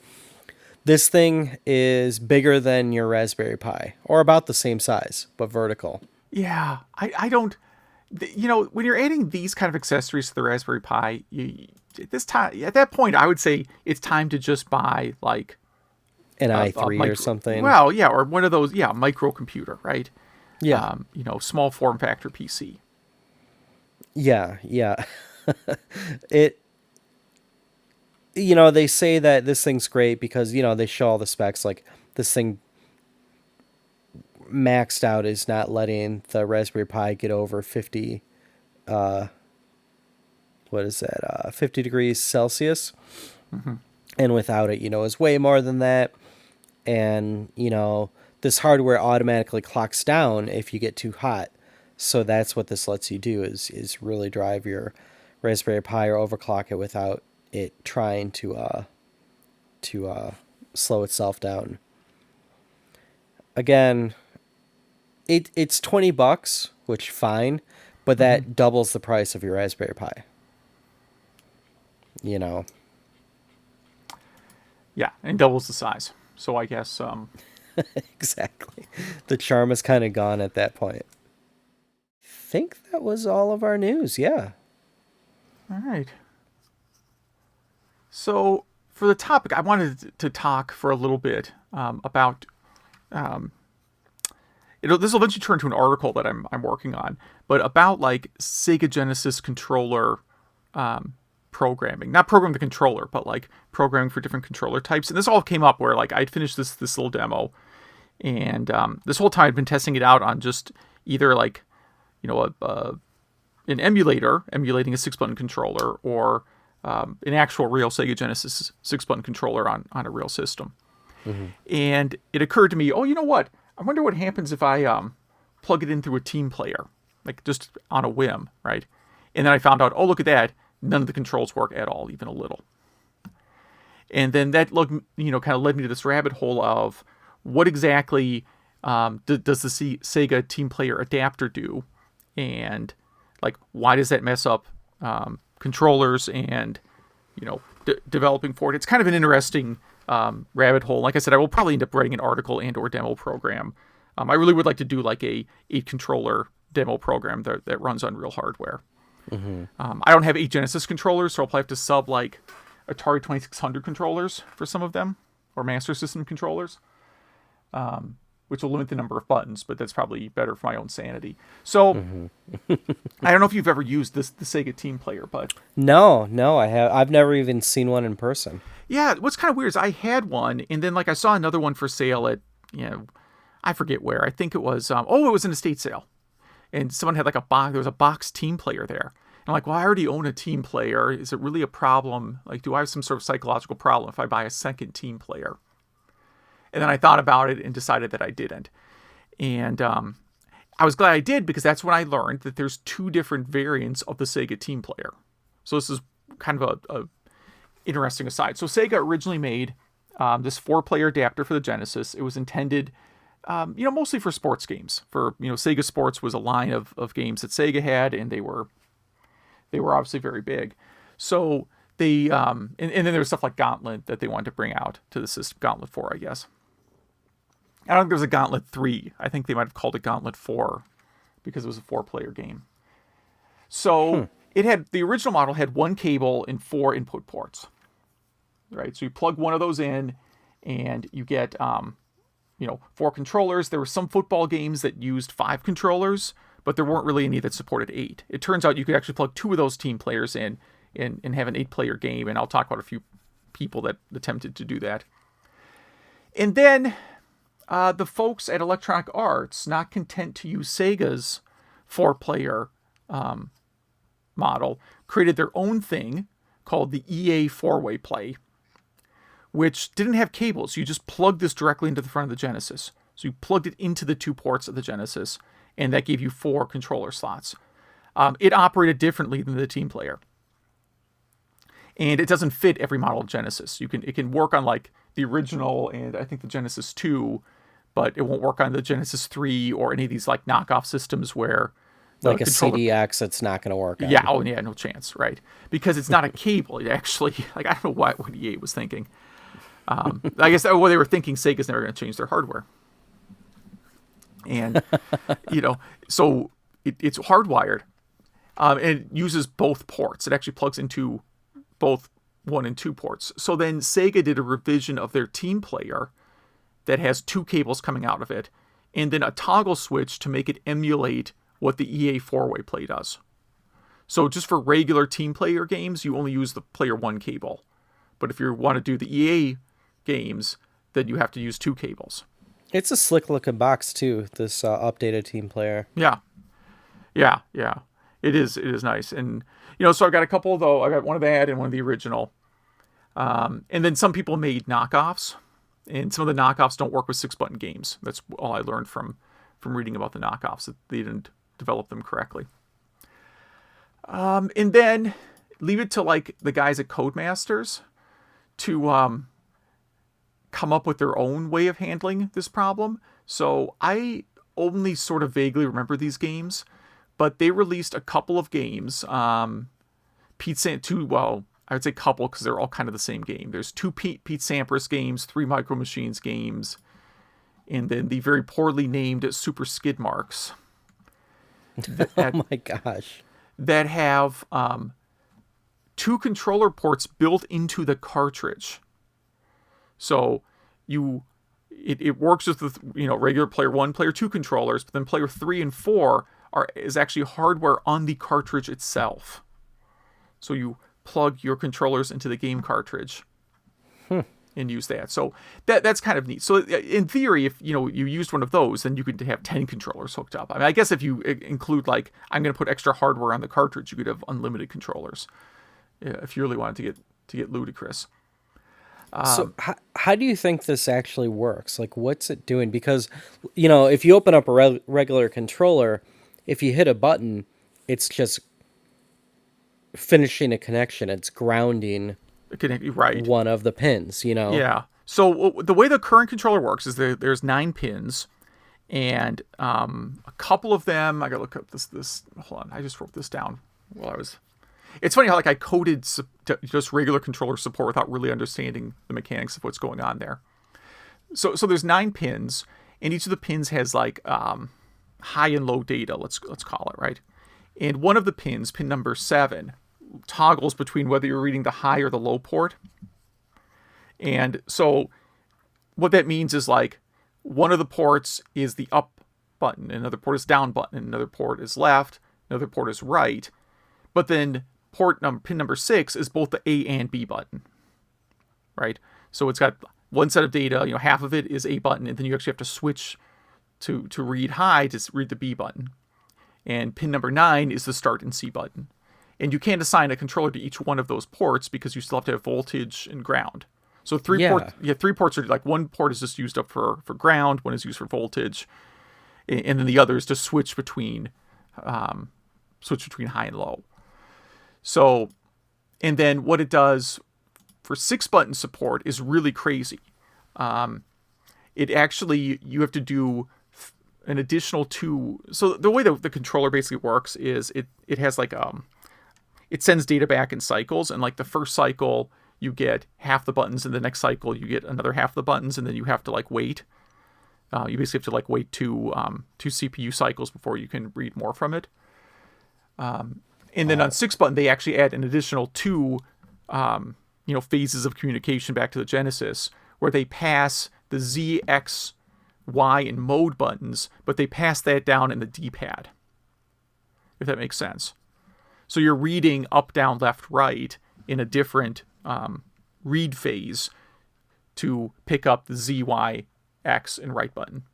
This thing is bigger than your Raspberry Pi, or about the same size, but vertical. Yeah, I don't... when you're adding these kind of accessories to the Raspberry Pi, at that point, I would say it's time to just buy, like... an i3 or something. Well, yeah, or one of those, microcomputer, right? Yeah. Small form factor PC. Yeah. They say that this thing's great because, they show all the specs. Like, this thing maxed out is not letting the Raspberry Pi get over 50, 50 degrees Celsius. Mm-hmm. And without it, is way more than that. And, this hardware automatically clocks down if you get too hot. So that's what this lets you do is really drive your Raspberry Pi or overclock it without it trying to slow itself down. Again, it's $20, which fine, but that doubles the price of your Raspberry Pi. Yeah, and doubles the size. So I guess Exactly. The charm is kind of gone at that point. Think that was all of our news. Yeah. all right. So for the topic, I wanted to talk for a little bit about. This will eventually turn to an article that I'm working on, but about like Sega Genesis controller programming, not programming the controller, but like programming for different controller types. And this all came up where like I'd finished this little demo, and this whole time I'd been testing it out on just either like, an emulator emulating a 6-button controller, or an actual real Sega Genesis 6-button controller on a real system. Mm-hmm. And it occurred to me, oh, you know what? I wonder what happens if I plug it in through a Team Player, like just on a whim, right? And then I found out, oh, look at that. None of the controls work at all, even a little. And then that kind of led me to this rabbit hole of what exactly does the Sega Team Player adapter do? And like, why does that mess up controllers and, developing for it? It's kind of an interesting rabbit hole. Like I said, I will probably end up writing an article and or demo program. I really would like to do like a 8-controller demo program that runs on real hardware. Mm-hmm. I don't have 8 Genesis controllers, so I'll probably have to sub like Atari 2600 controllers for some of them, or Master System controllers, which will limit the number of buttons, but that's probably better for my own sanity. So mm-hmm. I don't know if you've ever used the Sega Team Player, but no, I've never even seen one in person. Yeah, what's kind of weird is I had one, and then like I saw another one for sale at, I forget where. I think it was, it was an estate sale. And someone had like a box, there was a box Team Player there. And I'm like, well, I already own a Team Player. Is it really a problem? Like, do I have some sort of psychological problem if I buy a second Team Player? And then I thought about it and decided that I didn't. And I was glad I did, because that's when I learned that there's 2 different variants of the Sega Team Player. So this is kind of a interesting aside. So Sega originally made this 4-player adapter for the Genesis. It was intended, mostly for sports games. For, Sega Sports was a line of games that Sega had, and they were obviously very big. So they, and then there was stuff like Gauntlet that they wanted to bring out to the system. Gauntlet 4, I guess. I don't think there was a Gauntlet 3. I think they might have called it Gauntlet 4 because it was a 4-player game. So it had, the original model had 1 cable and 4 input ports. Right? So you plug one of those in and you get, 4 controllers. There were some football games that used 5 controllers, but there weren't really any that supported 8. It turns out you could actually plug 2 of those Team Players in and have an 8-player game, and I'll talk about a few people that attempted to do that. And then the folks at Electronic Arts, not content to use Sega's 4-player model, created their own thing called the EA 4-way play, which didn't have cables. You just plugged this directly into the front of the Genesis. So you plugged it into the 2 ports of the Genesis, and that gave you 4 controller slots. It operated differently than the Team Player. And it doesn't fit every model of Genesis. It can work on like the original and I think the Genesis 2, but it won't work on the Genesis 3 or any of these like knockoff systems where like a CDX, it's not going to work on. Yeah, no chance, right? Because it's not a cable. It actually, like, I don't know what EA was thinking. I guess they were thinking Sega's never going to change their hardware. And, so it's hardwired. And it uses both ports. It actually plugs into both 1 and 2 ports. So then Sega did a revision of their Team Player that has 2 cables coming out of it, and then a toggle switch to make it emulate what the EA 4-way play does. So just for regular Team Player games, you only use the Player 1 cable. But if you want to do the EA games, then you have to use 2 cables. It's a slick looking box too, this updated Team Player. Yeah. It is nice. And, so I got a couple of those. I got one of that and one of the original. And then some people made knockoffs. And some of the knockoffs don't work with 6-button games. That's all I learned from reading about the knockoffs, that they didn't develop them correctly. And then leave it to like the guys at Codemasters to come up with their own way of handling this problem. So I only sort of vaguely remember these games, but they released a couple of games. I I would say couple because they're all kind of the same game. There's 2 Pete Sampras games, 3 Micro Machines games, and then the very poorly named Super Skid Marks. Oh my gosh. That have 2 controller ports built into the cartridge. So it works with the regular player 1, player 2 controllers, but then player 3 and 4 is actually hardware on the cartridge itself. So you plug your controllers into the game cartridge and use that. So that's kind of neat. So in theory, if you used one of those, then you could have 10 controllers hooked up. I mean, I guess if you include like I'm going to put extra hardware on the cartridge, you could have unlimited controllers. If you really wanted to get ludicrous. So how do you think this actually works? Like, what's it doing? Because, if you open up a regular controller, if you hit a button, it's just finishing a connection. It's grounding one of the pins, Yeah. So the way the current controller works is there's 9 pins, and a couple of them, I got to look up this. Hold on. I just wrote this down while I was... It's funny how I coded just regular controller support without really understanding the mechanics of what's going on there. So there's 9 pins, and each of the pins has high and low data. Let's call it, right. And one of the pins, pin number 7, toggles between whether you're reading the high or the low port. And so what that means is one of the ports is the up button, another port is down button, another port is left, another port is right. But then pin number 6 is both the A and B button, right? So it's got one set of data, half of it is A button, and then you actually have to switch to read high to read the B button. And pin number 9 is the start and C button. And you can't assign a controller to each one of those ports because you still have to have voltage and ground. So 3 ports are one port is just used up for ground, one is used for voltage, and then the other is to switch between high and low. So, and then what it does for 6-button support is really crazy. It actually, you have to do an additional 2. So the way that the controller basically works is it has it sends data back in cycles, and the first cycle you get half the buttons, and the next cycle you get another half the buttons, and then you have to wait. You basically have to wait 2 CPU cycles before you can read more from it. And then on 6-button, they actually add an additional 2, phases of communication back to the Genesis, where they pass the Z, X, Y, and mode buttons, but they pass that down in the D-pad, if that makes sense. So you're reading up, down, left, right in a different read phase to pick up the Z, Y, X, and right button.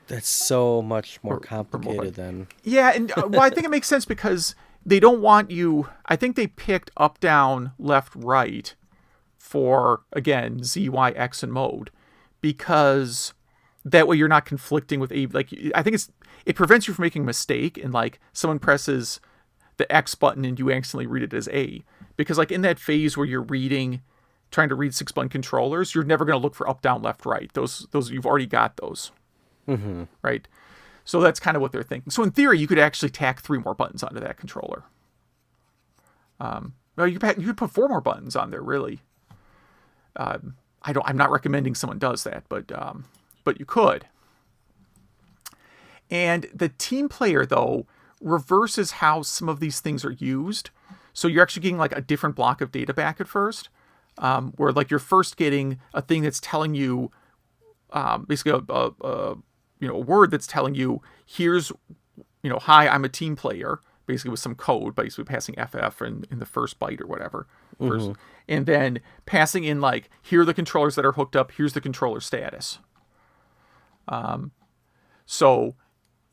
That's so much more complicated than... Yeah, and I think it makes sense because they don't want you... I think they picked up, down, left, right for, again, Z, Y, X, and mode, because that way you're not conflicting with A. I think it prevents you from making a mistake, and someone presses the X button and you accidentally read it as A. Because in that phase where you're trying to read 6-button controllers, you're never going to look for up, down, left, right. Those you've already got those. Mm-hmm. Right, so that's kind of what they're thinking. So in theory, you could actually tack 3 more buttons onto that controller. You could put 4 more buttons on there. Really, I'm not recommending someone does that, but you could. And the Team Player though reverses how some of these things are used. So you're actually getting a different block of data back at first, where you're first getting a thing that's telling you. Basically a word that's telling you, here's, hi, I'm a team player, basically with some code, basically passing FF in the first byte or whatever. Mm-hmm. And then passing in here are the controllers that are hooked up, here's the controller status. So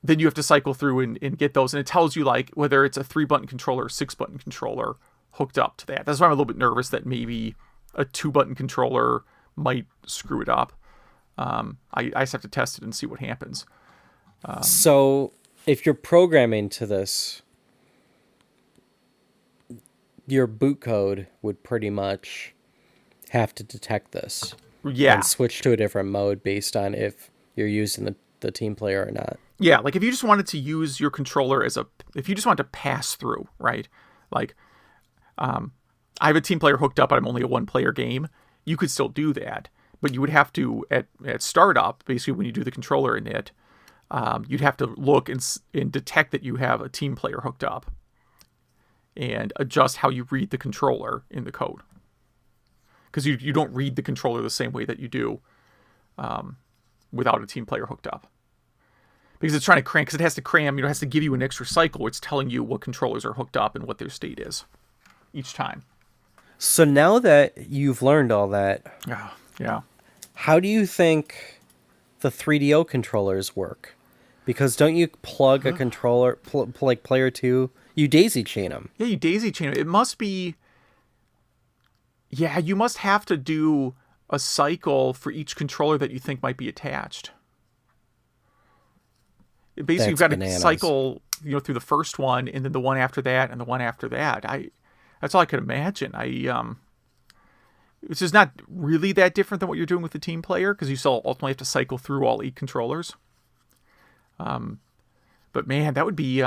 then you have to cycle through and get those, and it tells you whether it's a 3-button controller or 6-button controller hooked up to that. That's why I'm a little bit nervous that maybe a 2-button controller might screw it up. I just have to test it and see what happens. So if you're programming to this, your boot code would pretty much have to detect this. Yeah. And switch to a different mode based on if you're using the Team Player or not. Yeah, if you just wanted to use your controller if you just wanted to pass through, right? I have a team player hooked up, but I'm only a one-player game, you could still do that. But you would have to, at startup, basically when you do the controller in it, you'd have to look and detect that you have a team player hooked up and adjust how you read the controller in the code. Because you don't read the controller the same way that you do without a team player hooked up. Because it's trying to cram, because it has to cram, it has to give you an extra cycle. It's telling you what controllers are hooked up and what their state is each time. So now that you've learned all that, yeah. How do you think the 3DO controllers work? Because don't you plug a controller, like player 2, you daisy chain them? Yeah, you daisy chain them. It must be... Yeah, you must have to do a cycle for each controller that you think might be attached. Basically, you've got to cycle, through the first one, and then the one after that, and the one after that. That's all I could imagine. It's just not really that different than what you're doing with the team player, because you still ultimately have to cycle through all 8 controllers. But man, that would be...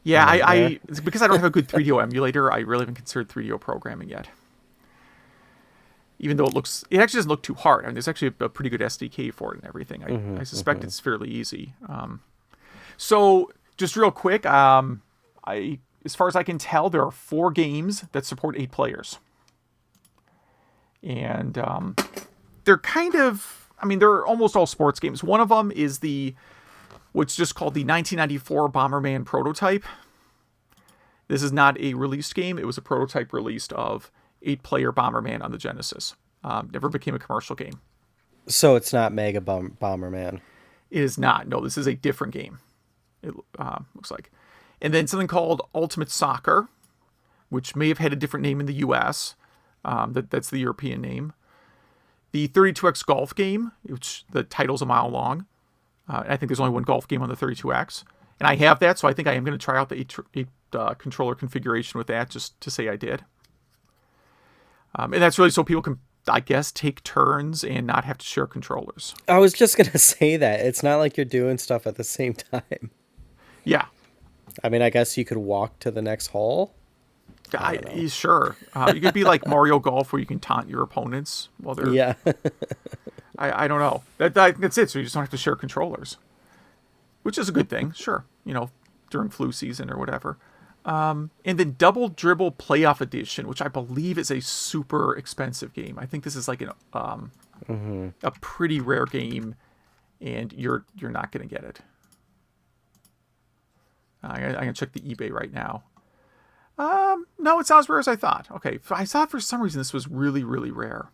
because I don't have a good 3DO emulator, I really haven't considered 3DO programming yet. Even though it actually doesn't look too hard. I mean, there's actually a pretty good SDK for it and everything. I suspect it's fairly easy. So just real quick, as far as I can tell, there are 4 games that support 8 players. And they're they're almost all sports games. One of them is what's just called the 1994 Bomberman prototype. This is not a released game. It was a prototype released of 8-player Bomberman on the Genesis. Never became a commercial game. So it's not Mega Bomberman? It is not. No, this is a different game. It looks like. And then something called Ultimate Soccer, which may have had a different name in the U.S. That's the European name. The 32X golf game, which the title's a mile long. I think there's only one golf game on the 32X. And I have that, so I think I am going to try out the 8 controller configuration with that, just to say I did. And that's really so people can, I guess, take turns and not have to share controllers. I was just going to say that. It's not like you're doing stuff at the same time. Yeah. I mean, I guess you could walk to the next hole. Sure. You could be like Mario Golf, where you can taunt your opponents while they're... Yeah. I don't know. That's it. So you just don't have to share controllers, which is a good thing. Sure. During flu season or whatever. And then Double Dribble Playoff Edition, which I believe is a super expensive game. I think this is like a pretty rare game, and you're not going to get it. I'm going to check the eBay right now. No, it's not as rare as I thought. Okay, I thought for some reason this was really, really rare.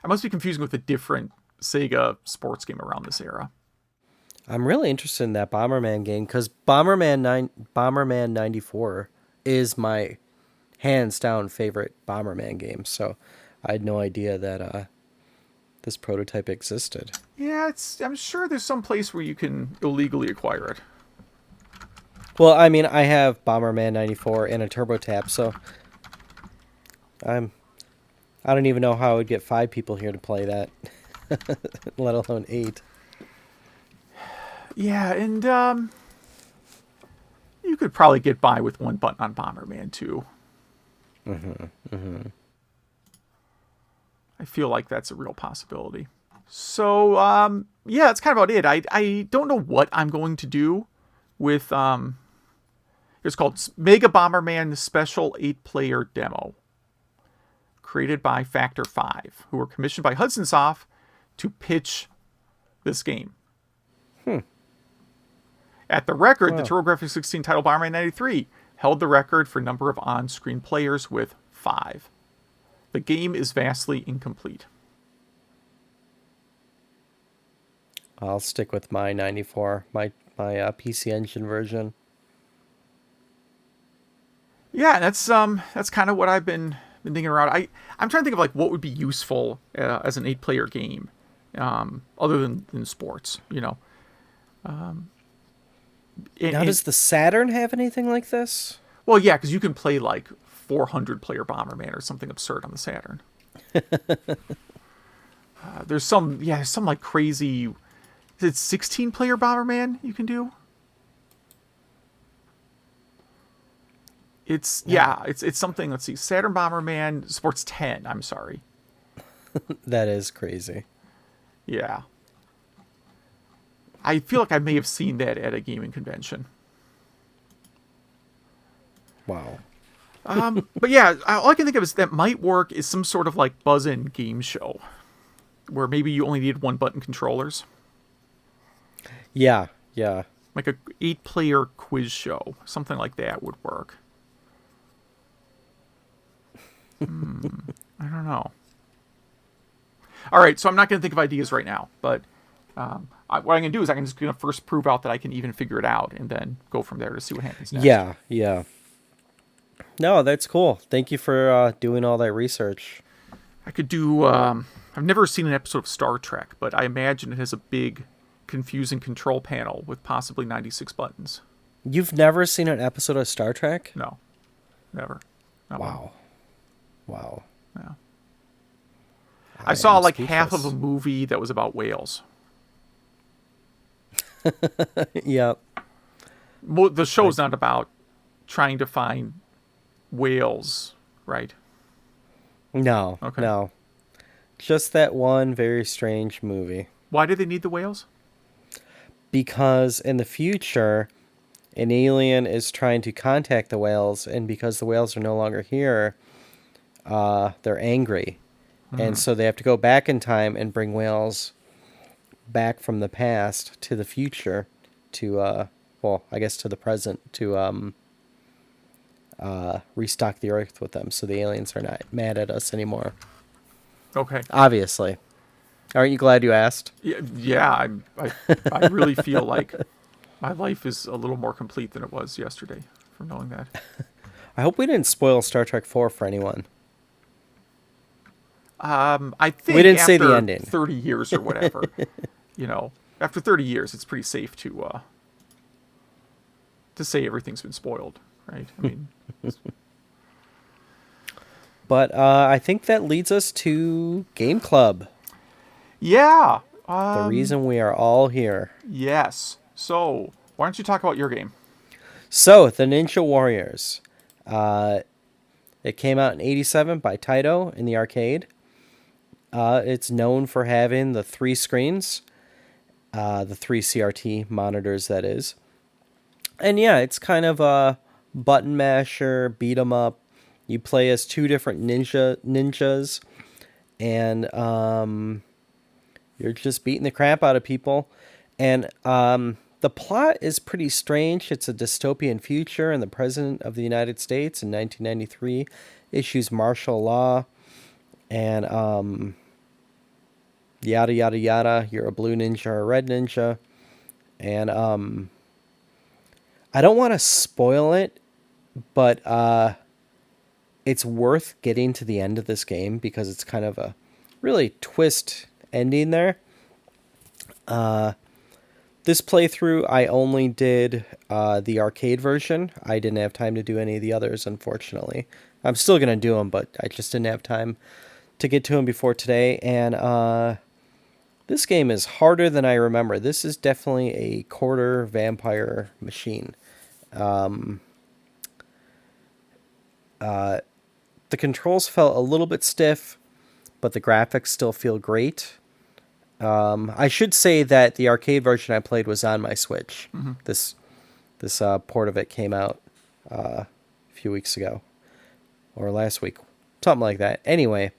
I must be confusing with a different Sega sports game around this era. I'm really interested in that Bomberman game, because Bomberman 94 is my hands down favorite Bomberman game. So I had no idea that this prototype existed. Yeah, I'm sure there's some place where you can illegally acquire it. Well, I mean, I have Bomberman 94 and a Turbo Tap, so I don't even know how I would get 5 people here to play that, let alone 8. Yeah, and you could probably get by with one button on Bomberman too. I feel like that's a real possibility. So, yeah, that's kind of about it. I don't know what I'm going to do with... It's called Mega Bomberman Special 8-Player Demo. Created by Factor 5, who were commissioned by Hudson Soft to pitch this game. At the record, the TurboGrafx 16 title Bomberman 93 held the record for number of on-screen players with 5. The game is vastly incomplete. I'll stick with my 94, my PC Engine version. Yeah, that's kind of what I've been thinking around. I'm trying to think of like what would be useful as an 8-player game, other than sports, Now, does the Saturn have anything like this? Well, yeah, because you can play like 400-player Bomberman or something absurd on the Saturn. There's some like crazy. Is it 16-player Bomberman you can do? It's something. Let's see, Saturn Bomberman supports 10. I'm sorry. That is crazy. Yeah. I feel like I may have seen that at a gaming convention. Wow. But yeah, all I can think of is that might work is some sort of like buzz-in game show where maybe you only need 1-button controllers. Yeah, yeah. Like a 8-player quiz show. Something like that would work. I don't know. All right, so I'm not going to think of ideas right now, but what I'm going to do is I'm just going to first prove out that I can even figure it out and then go from there to see what happens next. Yeah, yeah. No, that's cool. Thank you for doing all that research. I could do... I've never seen an episode of Star Trek, but I imagine it has a big, confusing control panel with possibly 96 buttons. You've never seen an episode of Star Trek? No. Never. Not Wow. Wow. one. Yeah. I saw am like speechless. half of a movie that was about whales. Yep. The show's not about trying to find whales, right? No. Okay. No. Just that one very strange movie. Why do they need the whales? Because in the future, an alien is trying to contact the whales, and because the whales are no longer here, they're angry. And so they have to go back in time and bring whales back from the past to the future to, well, I guess to the present to restock the Earth with them so the aliens are not mad at us anymore. Okay. Obviously. Aren't you glad you asked? Yeah, I really feel like my life is a little more complete than it was yesterday from knowing that. I hope we didn't spoil Star Trek 4 for anyone. I think We didn't after say the ending. 30 years or whatever, after 30 years, it's pretty safe to say everything's been spoiled, right? I mean, But I think that leads us to Game Club. yeah. The reason we are all here. Yes. So, why don't you talk about your game? So, the Ninja Warriors. It came out in '87 by Taito in the arcade. It's known for having the 3 screens, the 3 CRT monitors, that is. And yeah, it's kind of a button masher, beat 'em up. You play as 2 different ninjas, and you're just beating the crap out of people. And the plot is pretty strange. It's a dystopian future, and the President of the United States in 1993 issues martial law. And yada, yada, yada. You're a blue ninja or a red ninja. And I don't want to spoil it, but it's worth getting to the end of this game because it's kind of a really twist ending there. This playthrough, I only did the arcade version. I didn't have time to do any of the others, unfortunately. I'm still going to do them, but I just didn't have time to get to them before today. And this game is harder than I remember. This is definitely a quarter vampire machine. The controls felt a little bit stiff, but the graphics still feel great. I should say that the arcade version I played was on my Switch. Mm-hmm. This port of it came out a few weeks ago, or last week, something like that. Anyway,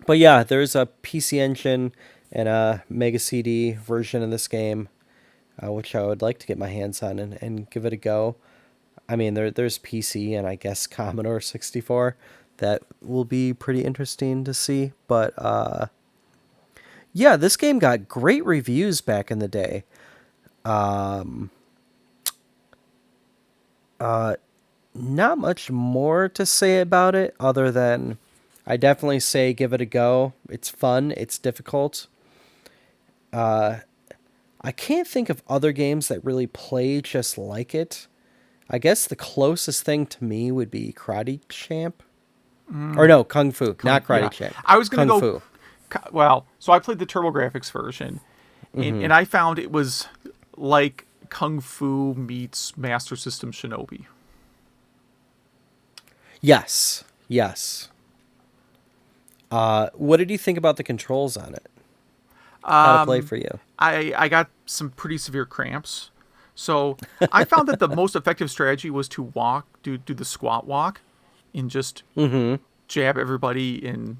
but yeah, there's a PC Engine and a Mega CD version of this game, which I would like to get my hands on and give it a go. I mean, there's PC and I guess Commodore 64. That will be pretty interesting to see, but yeah, this game got great reviews back in the day. Not much more to say about it other than I definitely say give it a go. It's fun. It's difficult. I can't think of other games that really play just like it. I guess the closest thing to me would be Karate Champ. Or no, Kung Fu, not Karate Champ. I was going to Kung go... Fu. Well, so I played the TurboGrafx version, and I found it was like Kung Fu meets Master System Shinobi. Yes. Yes. What did you think about the controls on it? How to play for you? I got some pretty severe cramps. So I found that the most effective strategy was to do the squat walk, and just jab everybody in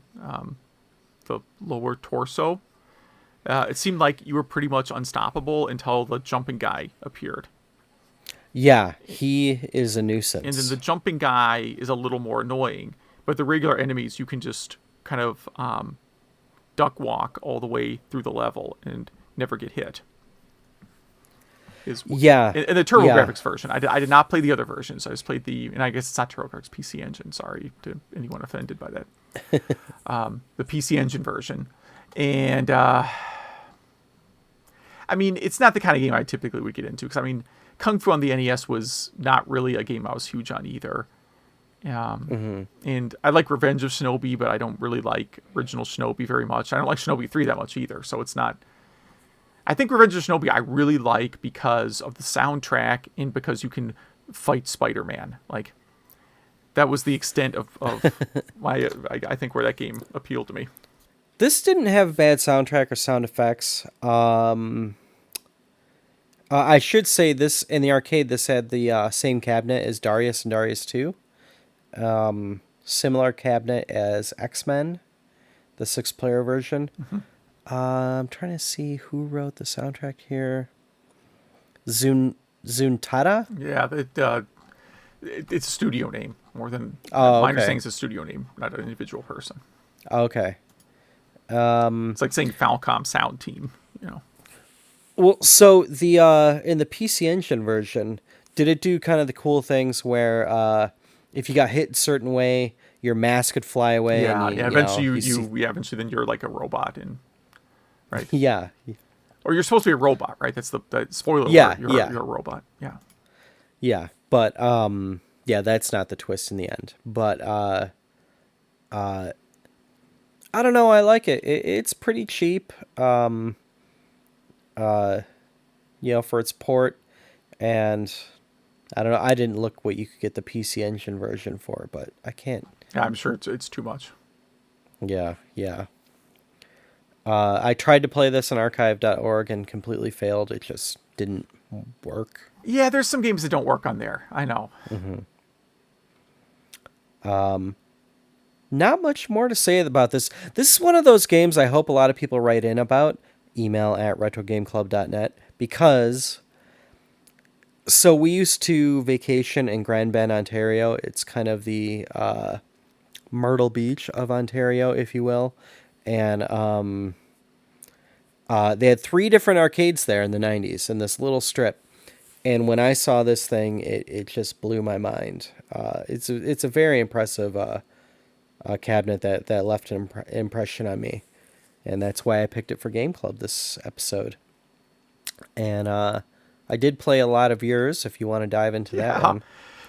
the lower torso. It seemed like you were pretty much unstoppable until the jumping guy appeared. Yeah, he is a nuisance. And then the jumping guy is a little more annoying, but the regular enemies you can just kind of duck walk all the way through the level and never get hit. In the TurboGrafx version. I did not play the other versions. I just played and I guess it's not TurboGrafx, PC Engine. Sorry to anyone offended by that. The PC Engine version. And, I mean, it's not the kind of game I typically would get into. Because, I mean, Kung Fu on the NES was not really a game I was huge on either. And I like Revenge of Shinobi, but I don't really like original Shinobi very much. I don't like Shinobi 3 that much either. So it's not... I think Revenge of Shinobi I really like because of the soundtrack and because you can fight Spider-Man. Like, that was the extent of my I think where that game appealed to me. This didn't have a bad soundtrack or sound effects. I should say this in the arcade. This had the same cabinet as Darius and Darius 2. Similar cabinet as X-Men, the 6-player version. I'm trying to see who wrote the soundtrack here. Zuntata? Yeah, it's a studio name more than... Oh, my okay. understanding is a studio name, not an individual person. Okay. It's like saying Falcom Sound Team, you know. Well, so the in the PC Engine version, did it do kind of the cool things where if you got hit a certain way, your mask could fly away? Yeah, and eventually eventually then you're like a robot, right? Yeah. Or you're supposed to be a robot, right? That's the spoiler Yeah, alert. You're a robot. Yeah. Yeah, but that's not the twist in the end. But I don't know, I like it. It's pretty cheap. For its port, and I don't know, I didn't look what you could get the PC Engine version for, but I can't. Yeah, I'm sure it's too much. Yeah. I tried to play this on archive.org and completely failed. It just didn't work. Yeah, there's some games that don't work on there. I know. Not much more to say about this. This is one of those games I hope a lot of people write in about. Email at retrogameclub.net, because so we used to vacation in Grand Bend, Ontario. It's kind of the Myrtle Beach of Ontario, if you will. And they had 3 different arcades there in the 90s in this little strip. And when I saw this thing, it just blew my mind. It's a very impressive cabinet that left an impression on me. And that's why I picked it for Game Club this episode. And I did play a lot of yours, if you want to dive into that one.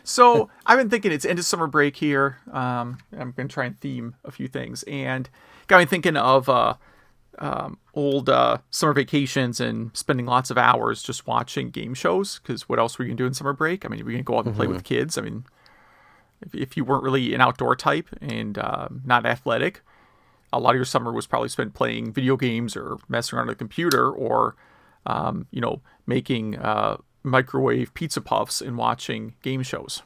So I've been thinking it's end of summer break here. I'm going to try and theme a few things. And got me thinking of old summer vacations and spending lots of hours just watching game shows. Because what else were you going to do in summer break? I mean, we're going to go out and play with kids. I mean, if you weren't really an outdoor type and not athletic, a lot of your summer was probably spent playing video games or messing around on the computer or, making microwave pizza puffs and watching game shows,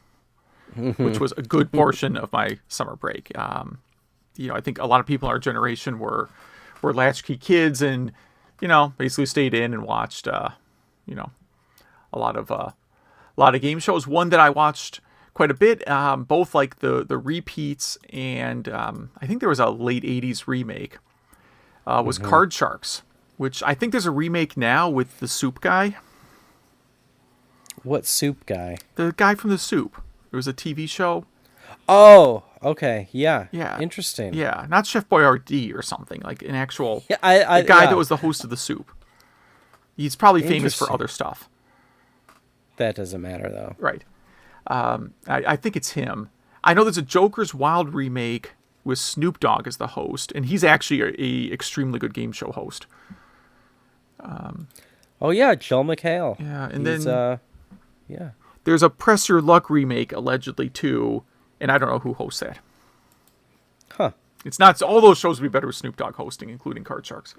which was a good portion of my summer break. I think a lot of people in our generation were latchkey kids and, basically stayed in and watched, a lot of game shows. One that I watched quite a bit, both like the repeats and I think there was a late 80s remake, was Card Sharks, which I think there's a remake now with the Soup guy. What Soup guy? The guy from the Soup. It was a TV show. Oh, okay. Yeah. Interesting. Yeah, not Chef Boyardee or something, like an actual the guy that was the host of the Soup. He's probably famous for other stuff. That doesn't matter though. Right. I think it's him. I know there's a Joker's Wild remake with Snoop Dogg as the host, and he's actually a extremely good game show host. Oh yeah, Joel McHale. Yeah, and then yeah, there's a Press Your Luck remake allegedly too, And I don't know who hosts that. Huh. It's not, all those shows would be better with Snoop Dogg hosting, including Card Sharks.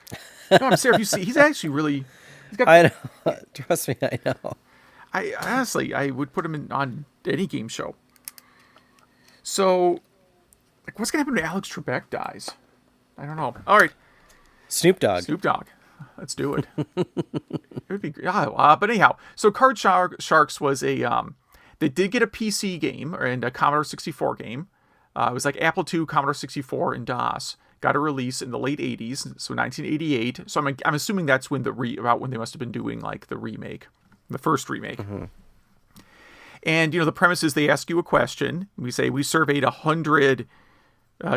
No, I'm serious. He's actually really, he's got, I know. Trust me, I know. I honestly, I would put him on any game show. So, like, what's going to happen when Alex Trebek dies? I don't know. All right. Snoop Dogg. Snoop Dogg. Let's do it. It would be, but anyhow, so Sharks was a, they did get a PC game and a Commodore 64 game. It was like Apple II, Commodore 64, and DOS. Got a release in the late 80s, so 1988. So I'm assuming that's when about when they must have been doing like the remake, the first remake. Mm-hmm. And, the premise is they ask you a question. We say we surveyed 100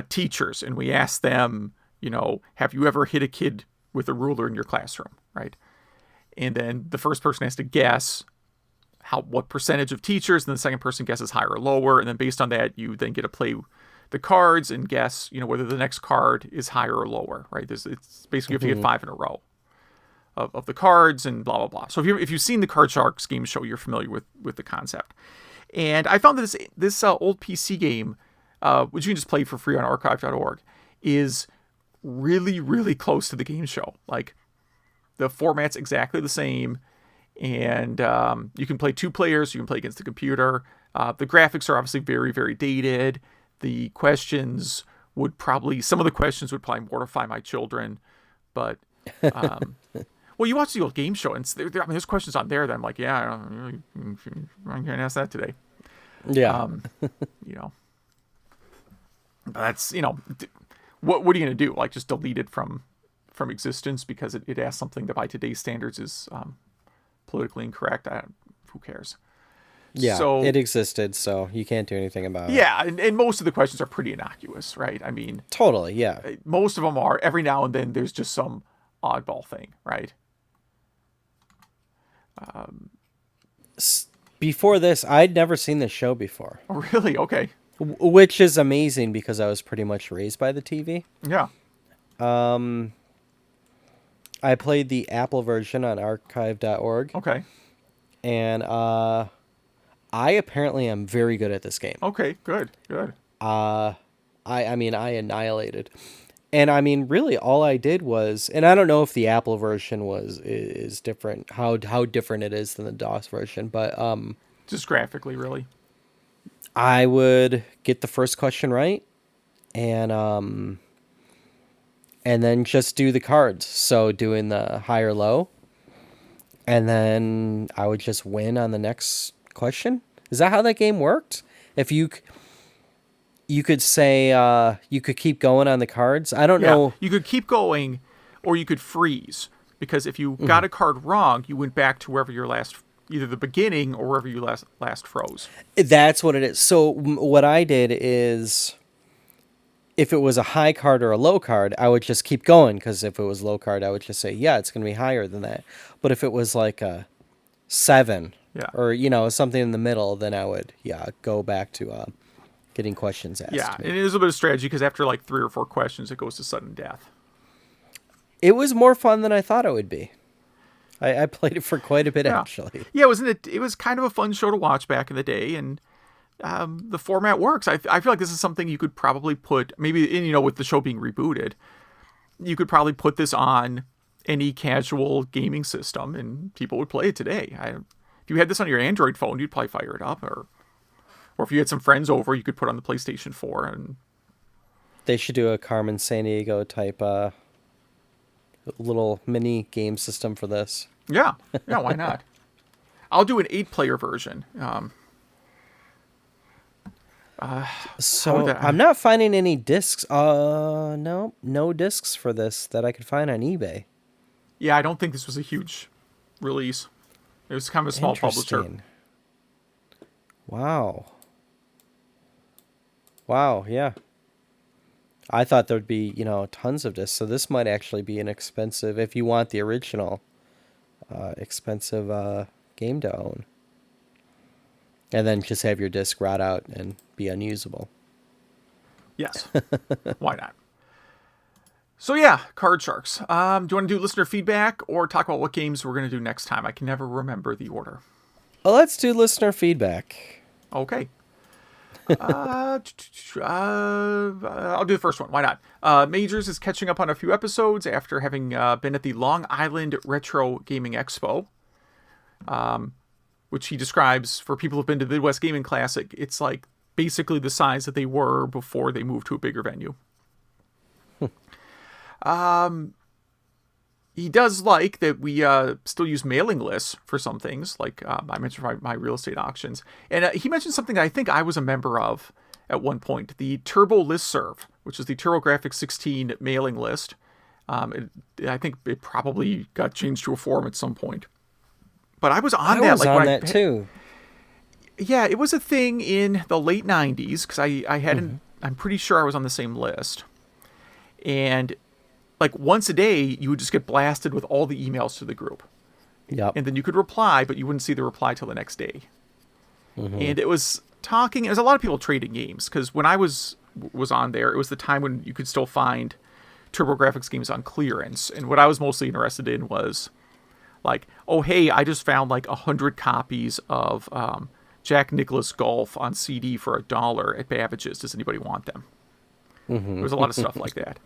teachers, and we asked them, have you ever hit a kid with a ruler in your classroom, right? And then the first person has to guess what percentage of teachers, and the second person guesses higher or lower, and then based on that, you then get to play the cards and guess, whether the next card is higher or lower, right? It's basically if you get 5 in a row of the cards and blah blah blah. So if you've seen the Card Sharks game show, you're familiar with the concept. And I found that this old PC game, which you can just play for free on archive.org, is really, really close to the game show. Like, the format's exactly the same, and you can play 2 players. You can play against the computer. The graphics are obviously very, very dated. The questions some of the questions would probably mortify my children, but well, you watch the old game show, and there's questions on there that I'm like, yeah, I can't ask that today. Yeah. But that's, what are you going to do? Like, just delete it from existence because it asks something that by today's standards is politically incorrect? Who cares? Yeah, so, it existed, so you can't do anything about it. Yeah, and most of the questions are pretty innocuous, right? I mean... Totally, yeah. Most of them are. Every now and then, there's just some oddball thing, right? Before this, I'd never seen this show before. Oh, really? Okay. Which is amazing because I was pretty much raised by the TV. Yeah. I played the Apple version on archive.org. Okay. And I apparently am very good at this game. Okay, good. I mean, I annihilated. And I mean, really, all I did was, and I don't know if the Apple version is different, how different it is than the DOS version, but just graphically, really. I would get the first question right, and then just do the cards. So doing the high or low, and then I would just win on the next question. Is that how that game worked? If you could say you could keep going on the cards. I don't know. You could keep going, or you could freeze, because if you got a card wrong, you went back to wherever your either the beginning or wherever you last froze. That's what it is. So what I did is, if it was a high card or a low card, I would just keep going, because if it was low card, I would just say, yeah, it's going to be higher than that. But if it was like a 7, or something in the middle, then I would go back to getting questions asked. Yeah, and it is a bit of strategy, because after like 3 or 4 questions, it goes to sudden death. It was more fun than I thought it would be. I played it for quite a bit, actually. Yeah, it was kind of a fun show to watch back in the day, and the format works. I feel like this is something you could probably put, maybe, with the show being rebooted, you could probably put this on any casual gaming system, and people would play it today. If you had this on your Android phone, you'd probably fire it up, or if you had some friends over, you could put on the PlayStation 4. And they should do a Carmen Sandiego type little mini game system for this. Yeah, why not? I'll do an 8-player version. I'm not finding any discs. No discs for this that I could find on eBay. Yeah, I don't think this was a huge release. It was kind of a small publisher. Wow, yeah. I thought there'd be, tons of discs. So this might actually be an expensive, if you want the original, expensive game to own. And then just have your disc rot out and be unusable. Yes. Why not? So yeah, Card Sharks. Do you want to do listener feedback or talk about what games we're going to do next time? I can never remember the order. Well, let's do listener feedback. Okay. I'll do the first one. Why not? Majors is catching up on a few episodes after having been at the Long Island Retro Gaming Expo, which he describes for people who've been to the Midwest Gaming Classic. It's like basically the size that they were before they moved to a bigger venue. He does like that we still use mailing lists for some things, like I mentioned my real estate auctions. And he mentioned something that I think I was a member of at one point, the Turbo Listserv, which is the TurboGrafx 16 mailing list. I think it probably got changed to a forum at some point. But I was on that. I was on that too. Yeah, it was a thing in the late 90s, because I hadn't, I'm pretty sure I was on the same list. And like once a day, you would just get blasted with all the emails to the group. Yep. And then you could reply, but you wouldn't see the reply till the next day. And it was talking, there's a lot of people trading games, because when I was on there, it was the time when you could still find TurboGrafx games on clearance. And what I was mostly interested in was like, oh, hey, I just found like 100 copies of Jack Nicklaus Golf on CD for $1 at Babbage's. Does anybody want them? There was a lot of stuff like that.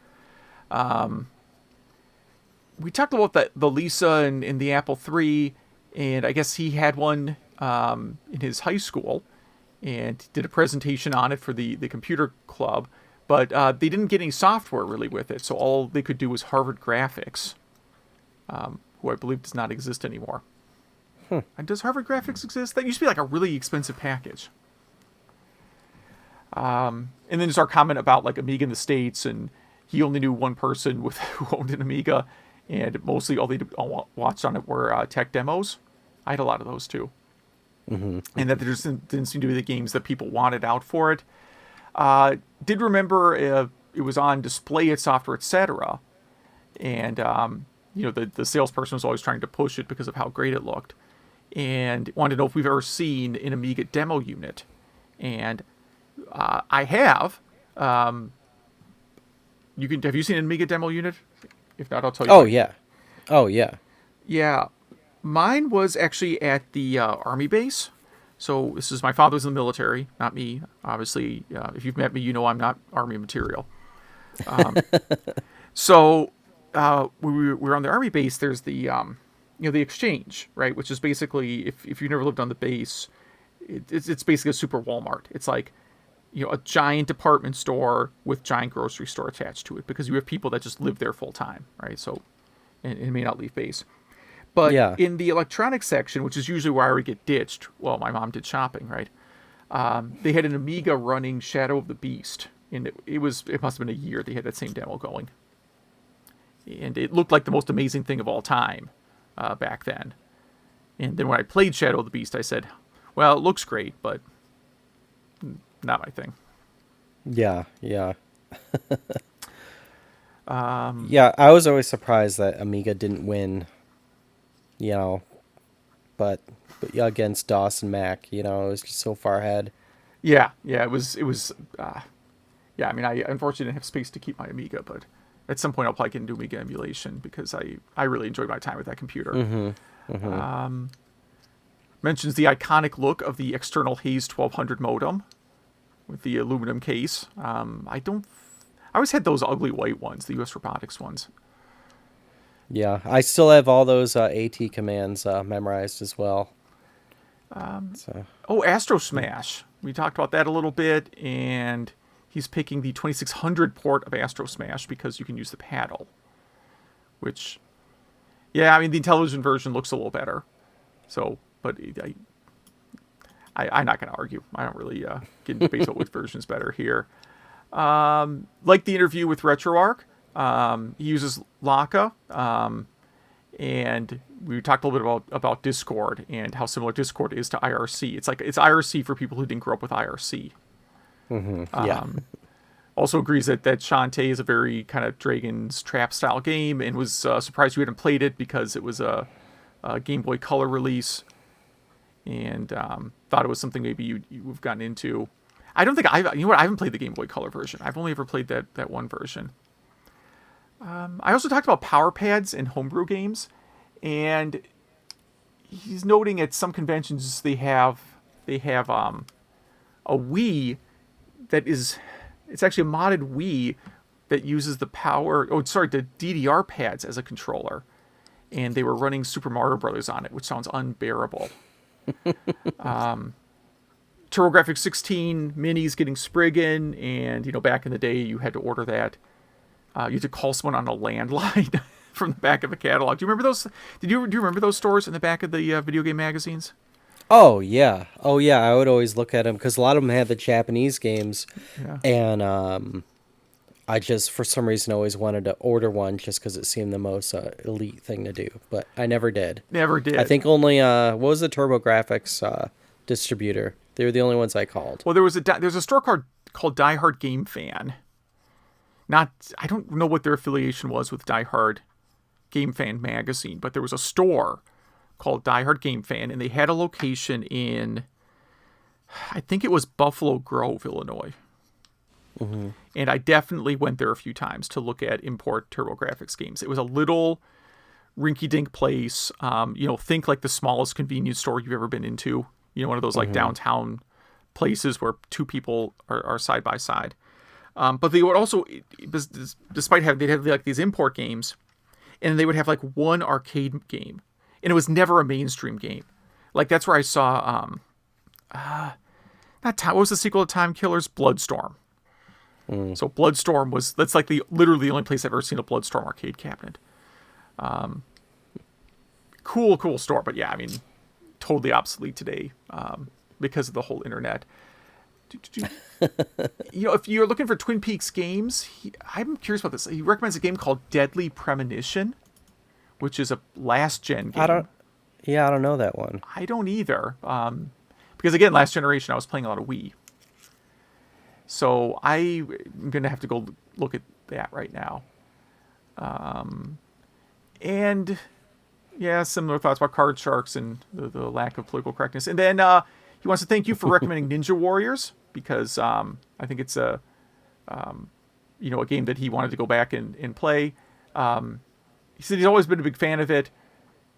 We talked about the Lisa and the Apple III, and I guess he had one in his high school and did a presentation on it for the computer club, but they didn't get any software really with it, so all they could do was Harvard Graphics, who I believe does not exist anymore. And does Harvard Graphics exist? That used to be like a really expensive package. And then there's our comment about like Amiga in the States, and he only knew one person who owned an Amiga, and mostly all they watched on it were tech demos. I had a lot of those too. And that there just didn't seem to be the games that people wanted out for it. Did remember it was on display at Software Etc. And, the salesperson was always trying to push it because of how great it looked. And wanted to know if we've ever seen an Amiga demo unit. And I have. Have you seen an Amiga demo unit? If not, I'll tell you. Oh, yeah. Yeah. Mine was actually at the Army base. So this is, my father was in the military, not me. Obviously, if you've met me, you know I'm not Army material. So we were on the Army base. There's the the exchange, right? Which is basically, if you've never lived on the base, it's basically a super Walmart. It's like, a giant department store with giant grocery store attached to it, because you have people that just live there full time, right? So, and may not leave base. But in the electronics section, which is usually where I would get ditched, well, my mom did shopping, right? They had an Amiga running Shadow of the Beast, and it must have been a year they had that same demo going, and it looked like the most amazing thing of all time back then. And then when I played Shadow of the Beast, I said, well, it looks great, but not my thing. Yeah. I was always surprised that Amiga didn't win, but against DOS and Mac, it was just so far ahead. Yeah, it was, I mean, I unfortunately didn't have space to keep my Amiga, but at some point I'll probably get into Amiga emulation, because I really enjoyed my time with that computer. Mentions the iconic look of the external Hayes 1200 modem with the aluminum case. I always had those ugly white ones, the US Robotics ones. Yeah, I still have all those AT commands memorized as well. Astro Smash. We talked about that a little bit, and he's picking the 2600 port of Astro Smash because you can use the paddle. Which, I mean, the Intellivision version looks a little better. So, but I'm not going to argue. I don't really get into debate about which version's better here. Like the interview with RetroArch, he uses Laka, and we talked a little bit about Discord and how similar Discord is to IRC. It's IRC for people who didn't grow up with IRC. Also agrees that Shantae is a very kind of Dragon's Trap style game, and was surprised you hadn't played it because it was a Game Boy Color release, and thought it was something maybe you've gotten into. I don't think I haven't played the Game Boy Color version. I've only ever played that one version. I also talked about power pads in homebrew games, and he's noting at some conventions they have a Wii it's actually a modded Wii that uses the DDR pads as a controller. And they were running Super Mario Brothers on it, which sounds unbearable. TurboGrafx 16 minis getting Spriggan, and back in the day you had to order that. You had to call someone on a landline from the back of the catalog. Do you remember those? Do you remember those stores in the back of the video game magazines? Oh yeah, I would always look at them because a lot of them had the Japanese games, Yeah. and I just for some reason always wanted to order one just because it seemed the most elite thing to do, but I never did. Never did. I think only what was the TurboGrafx distributor? They were the only ones I called. Well, there's a store called Die Hard Game Fan. I don't know what their affiliation was with Die Hard Game Fan magazine, but there was a store called Die Hard Game Fan, and they had a location in, I think it was Buffalo Grove, Illinois. Mm-hmm. And I definitely went there a few times to look at import TurboGrafx games. It was a little rinky-dink place. Think like the smallest convenience store you've ever been into. One of those like downtown places where two people are side by side. But they would also, despite they'd have like these import games, and they would have like one arcade game, and it was never a mainstream game. Like that's where I saw, what was the sequel to Time Killers? Bloodstorm. So Bloodstorm that's like literally the only place I've ever seen a Bloodstorm arcade cabinet. Cool store, but yeah, I mean, totally obsolete today because of the whole internet. If you're looking for Twin Peaks games, I'm curious about this. He recommends a game called Deadly Premonition, which is a last gen game. I don't know that one. I don't either. Because again, last generation, I was playing a lot of Wii. So I'm going to have to go look at that right now. And yeah, similar thoughts about Card Sharks and the lack of political correctness. And then he wants to thank you for recommending Ninja Warriors, because I think it's a game that he wanted to go back and play. He said he's always been a big fan of it.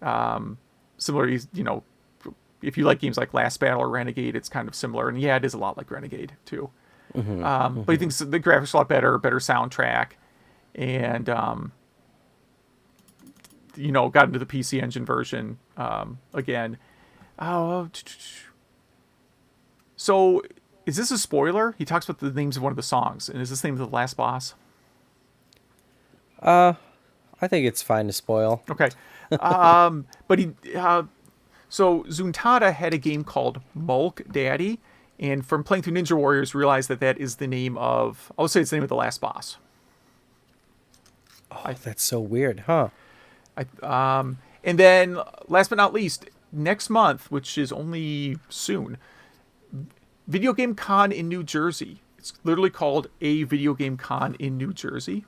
Similar, if you like games like Last Battle or Renegade, it's kind of similar. And yeah, it is a lot like Renegade too. Mm-hmm. But he thinks the graphics are a lot better soundtrack, and got into the PC Engine version again. So is this a spoiler? He talks about the names of one of the songs, and is this the name of the last boss? I think it's fine to spoil. Okay. But so Zuntada had a game called Mulk Daddy, and from playing through Ninja Warriors, realized that is the name of, I'll say it's the name of the last boss. Oh, that's so weird, huh? And then, last but not least, next month, which is only soon, Video Game Con in New Jersey. It's literally called A Video Game Con in New Jersey.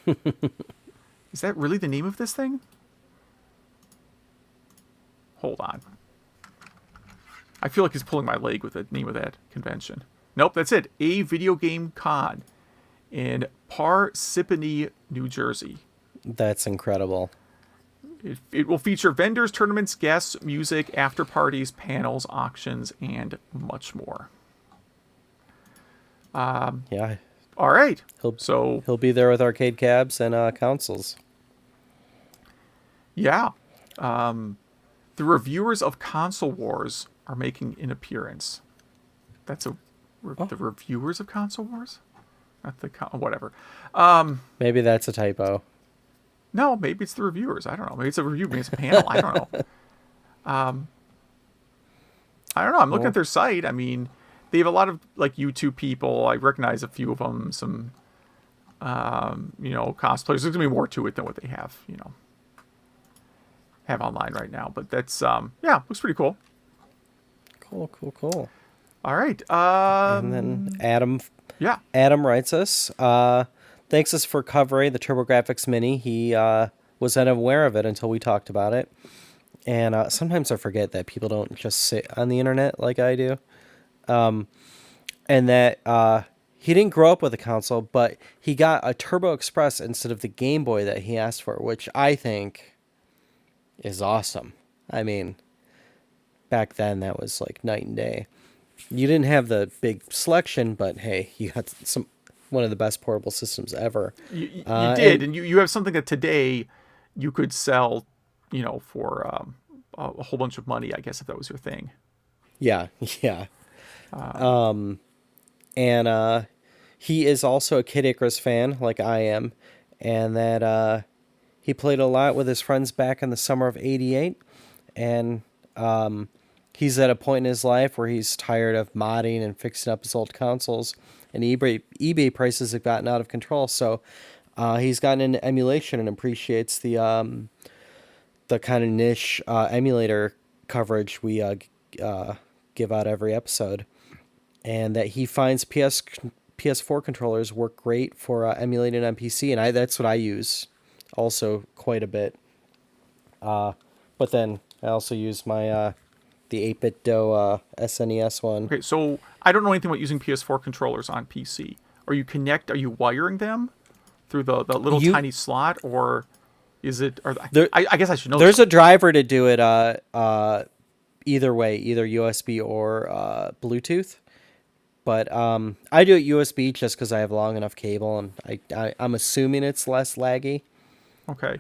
Is that really the name of this thing? Hold on. I feel like he's pulling my leg with the name of that convention. Nope, that's it. A Video Game Con in Parsippany, New Jersey. That's incredible. It will feature vendors, tournaments, guests, music, after parties, panels, auctions, and much more. Yeah. All right. He'll be there with arcade cabs and consoles. Yeah. The reviewers of Console Wars are making an appearance. That's the reviewers of Console Wars? Not the whatever. Maybe that's a typo. No, maybe it's the reviewers. I don't know. Maybe it's a review. Maybe it's a panel. I don't know. I don't know. I'm looking at their site. I mean, they have a lot of like YouTube people. I recognize a few of them. Some, cosplayers. There's gonna be more to it than what they have, have online right now. But that's looks pretty cool. Cool. All right. And then Adam. Yeah. Adam writes us. Thanks us for covering the TurboGrafx Mini. He was unaware of it until we talked about it. And sometimes I forget that people don't just sit on the internet like I do. And that he didn't grow up with a console, but he got a Turbo Express instead of the Game Boy that he asked for, which I think is awesome. I mean, back then that was like night and day. You didn't have the big selection, but hey, you got one of the best portable systems ever. You did, and you have something that today you could sell, for a whole bunch of money, I guess, if that was your thing. Yeah, yeah. And he is also a Kid Icarus fan, like I am, and that he played a lot with his friends back in the summer of '88, and he's at a point in his life where he's tired of modding and fixing up his old consoles, and eBay prices have gotten out of control. So he's gotten into emulation and appreciates the kind of niche emulator coverage we give out every episode, and that he finds PS4 controllers work great for emulating on PC, and that's what I use also quite a bit. But then I also use my the 8-bit DOE SNES one. Okay, so I don't know anything about using PS4 controllers on PC. Are you wiring them through the little tiny slot, or is it? I guess I should know. There's a driver to do it either way, either USB or Bluetooth. But I do it USB just because I have long enough cable, and I'm assuming it's less laggy. Okay.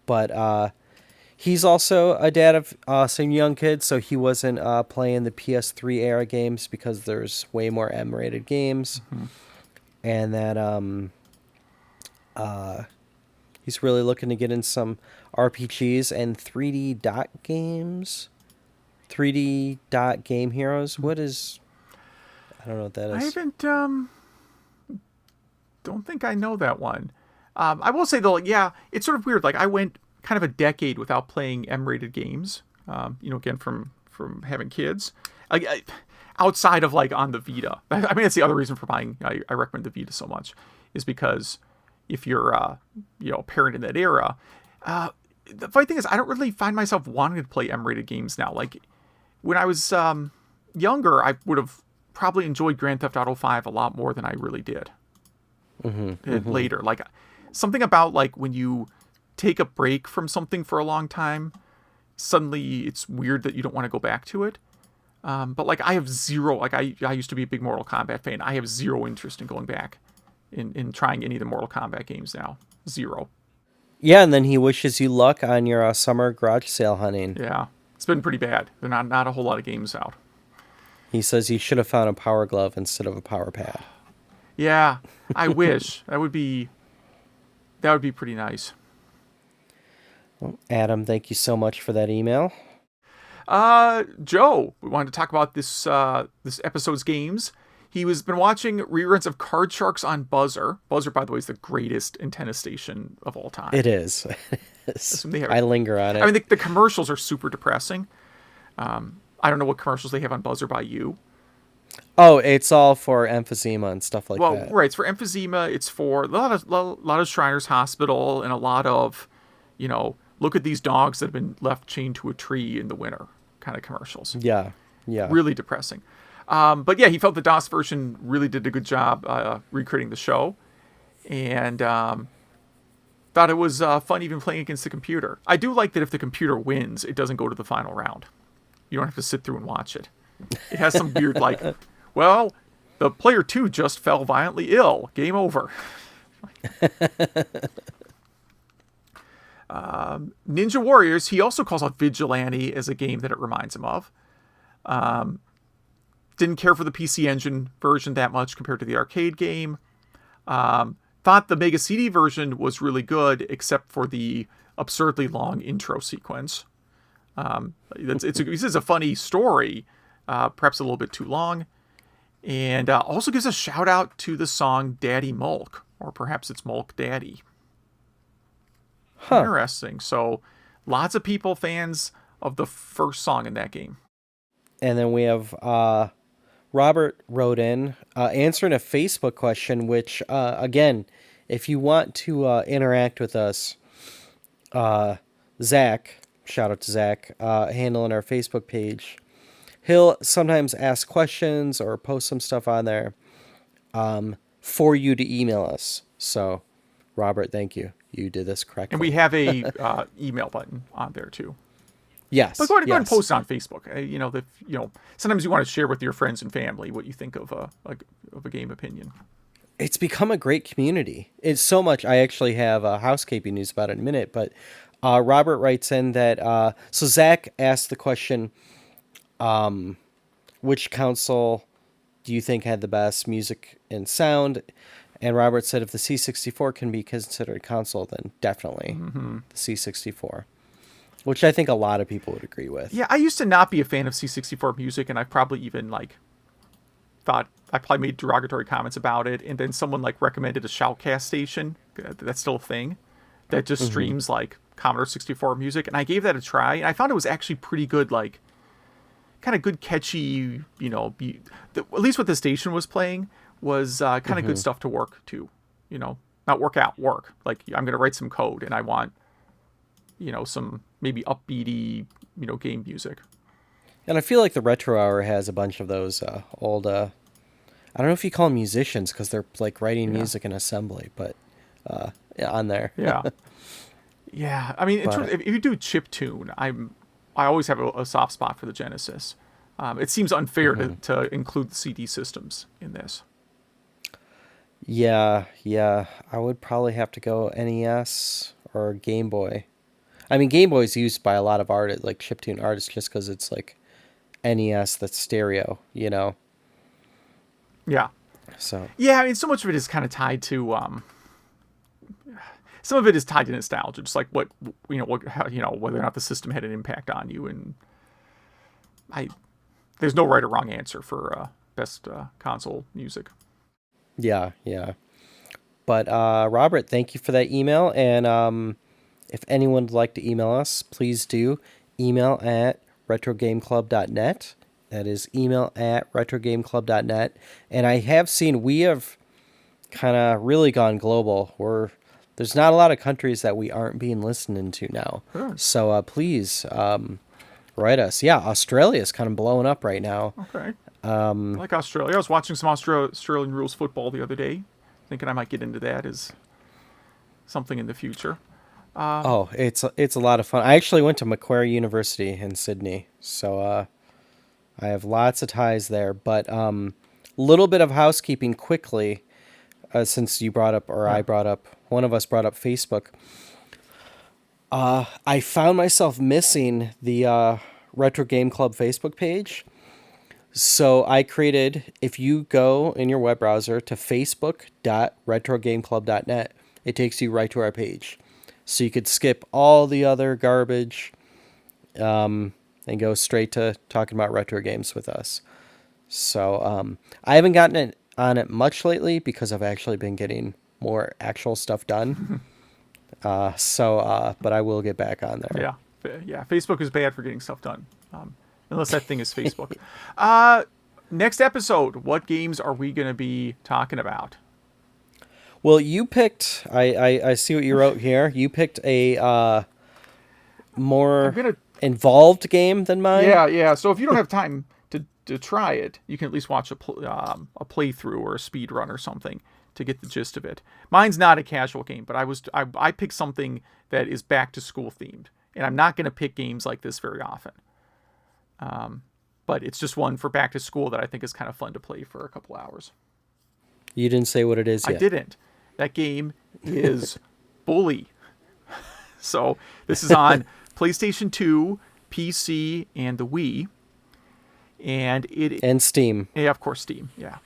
But he's also a dad of some young kids, so he wasn't playing the PS3 era games because there's way more M-rated games. Mm-hmm. And that he's really looking to get in some RPGs and 3D dot games. 3D dot game heroes. What is? I don't know what that is. I haven't. Don't think I know that one. I will say though, yeah, it's sort of weird. Like I went kind of a decade without playing M-rated games. Again from having kids. Outside of like on the Vita. I mean, that's the other reason for buying. I recommend the Vita so much, is because if you're a parent in that era, the funny thing is I don't really find myself wanting to play M-rated games now. Like when I was younger, I would have probably enjoyed Grand Theft Auto 5 a lot more than I really did. Later, like something about like when you take a break from something for a long time, suddenly it's weird that you don't want to go back to it. But like I have zero, like I used to be a big Mortal Kombat fan. I have zero interest in going back in trying any of the Mortal Kombat games now. Zero. Yeah, and then he wishes you luck on your summer garage sale hunting. Yeah, it's been pretty bad. There are not a whole lot of games out. He says you should have found a power glove instead of a power pad. Yeah, I wish. That would be pretty nice. Well, Adam, thank you so much for that email. Joe, we wanted to talk about this episode's games. He was been watching reruns of Card Sharks on Buzzer. Buzzer, by the way, is the greatest antenna station of all time. It is. I linger on it. I mean, the commercials are super depressing. I don't know what commercials they have on Buzzer by you. Oh, it's all for emphysema and stuff like that. Well, right. It's for emphysema. It's for a lot of Shriners Hospital and a lot of, look at these dogs that have been left chained to a tree in the winter kind of commercials. Yeah. Really depressing. But yeah, he felt the DOS version really did a good job recreating the show, and thought it was fun even playing against the computer. I do like that if the computer wins, it doesn't go to the final round. You don't have to sit through and watch it. It has some weird well, the player 2 just fell violently ill. Game over. Ninja Warriors, he also calls out Vigilante as a game that it reminds him of. Didn't care for the PC Engine version that much compared to the arcade game. Thought the Mega CD version was really good, except for the absurdly long intro sequence. This is a funny story, perhaps a little bit too long. And also gives a shout out to the song Daddy Mulk, or perhaps it's Mulk Daddy. Huh. Interesting. So lots of people fans of the first song in that game. And then we have Robert wrote in answering a Facebook question, which, again, if you want to interact with us, Zach, shout out to Zach, handling our Facebook page, he'll sometimes ask questions or post some stuff on there for you to email us. So, Robert, thank you. You did this correctly. And we have a email button on there, too. But Yes, go ahead and yes. post it on Facebook. Sometimes you want to share with your friends and family what you think of a game opinion. It's become a great community. It's so much. I actually have housekeeping news about it in a minute, but Robert writes in that. So Zach asked the question, which console do you think had the best music and sound? And Robert said if the C64 can be considered a console, then definitely the C64, which I think a lot of people would agree with. Yeah, I used to not be a fan of C64 music, and I probably even thought I probably made derogatory comments about it, and then someone recommended a shoutcast station. That's still a thing that just streams Commodore 64 music, and I gave that a try, and I found it was actually pretty good, kind of good, catchy. At least what the station was playing was kind of good stuff to work to. Not work out, work. I'm gonna write some code, and I want some maybe upbeaty game music. And I feel like the Retro Hour has a bunch of those old. I don't know if you call them musicians because they're writing music in assembly, but on there. Yeah, yeah. I mean, if you do chiptune, I always have a soft spot for the Genesis. It seems unfair to include the CD systems in this. Yeah. I would probably have to go NES or Game Boy. I mean, Game Boy is used by a lot of artists, chiptune artists, just because it's NES that's stereo, Yeah. So Yeah, I mean, so much of it is kind of tied to. Some of it is tied to nostalgia, just whether or not the system had an impact on you, and there's no right or wrong answer for best console music. yeah. But Robert, thank you for that email, and if anyone would like to email us, please do email at retrogameclub.net. That is email at retrogameclub.net. And I have seen we have kind of really gone global. There's not a lot of countries that we aren't being listened to now. Sure. So please write us. Yeah, Australia's kind of blowing up right now. Okay. I like Australia. I was watching some Australian rules football the other day, thinking I might get into that as something in the future. It's a lot of fun. I actually went to Macquarie University in Sydney, so I have lots of ties there. But little bit of housekeeping quickly, since you brought up, or I brought up, one of us brought up Facebook. I found myself missing the Retro Game Club Facebook page. So I created, if you go in your web browser to facebook.retrogameclub.net, it takes you right to our page. So you could skip all the other garbage and go straight to talking about retro games with us. So I haven't gotten it on it much lately because I've actually been getting more actual stuff done. But I will get back on there. Yeah. Facebook is bad for getting stuff done, unless that thing is Facebook. Next episode, what games are we going to be talking about? Well, you picked. I see what you wrote here. You picked a more involved game than mine. Yeah. So if you don't have time to try it, you can at least watch a playthrough or a speed run or something to get the gist of it. Mine's not a casual game, but I picked something that is back to school themed, and I'm not going to pick games like this very often. But it's just one for back to school that I think is kind of fun to play for a couple hours. You didn't say what it is yet. I didn't. That game is Bully. So this is on PlayStation 2, PC, and the Wii. And Steam. Yeah, of course, Steam. Yeah.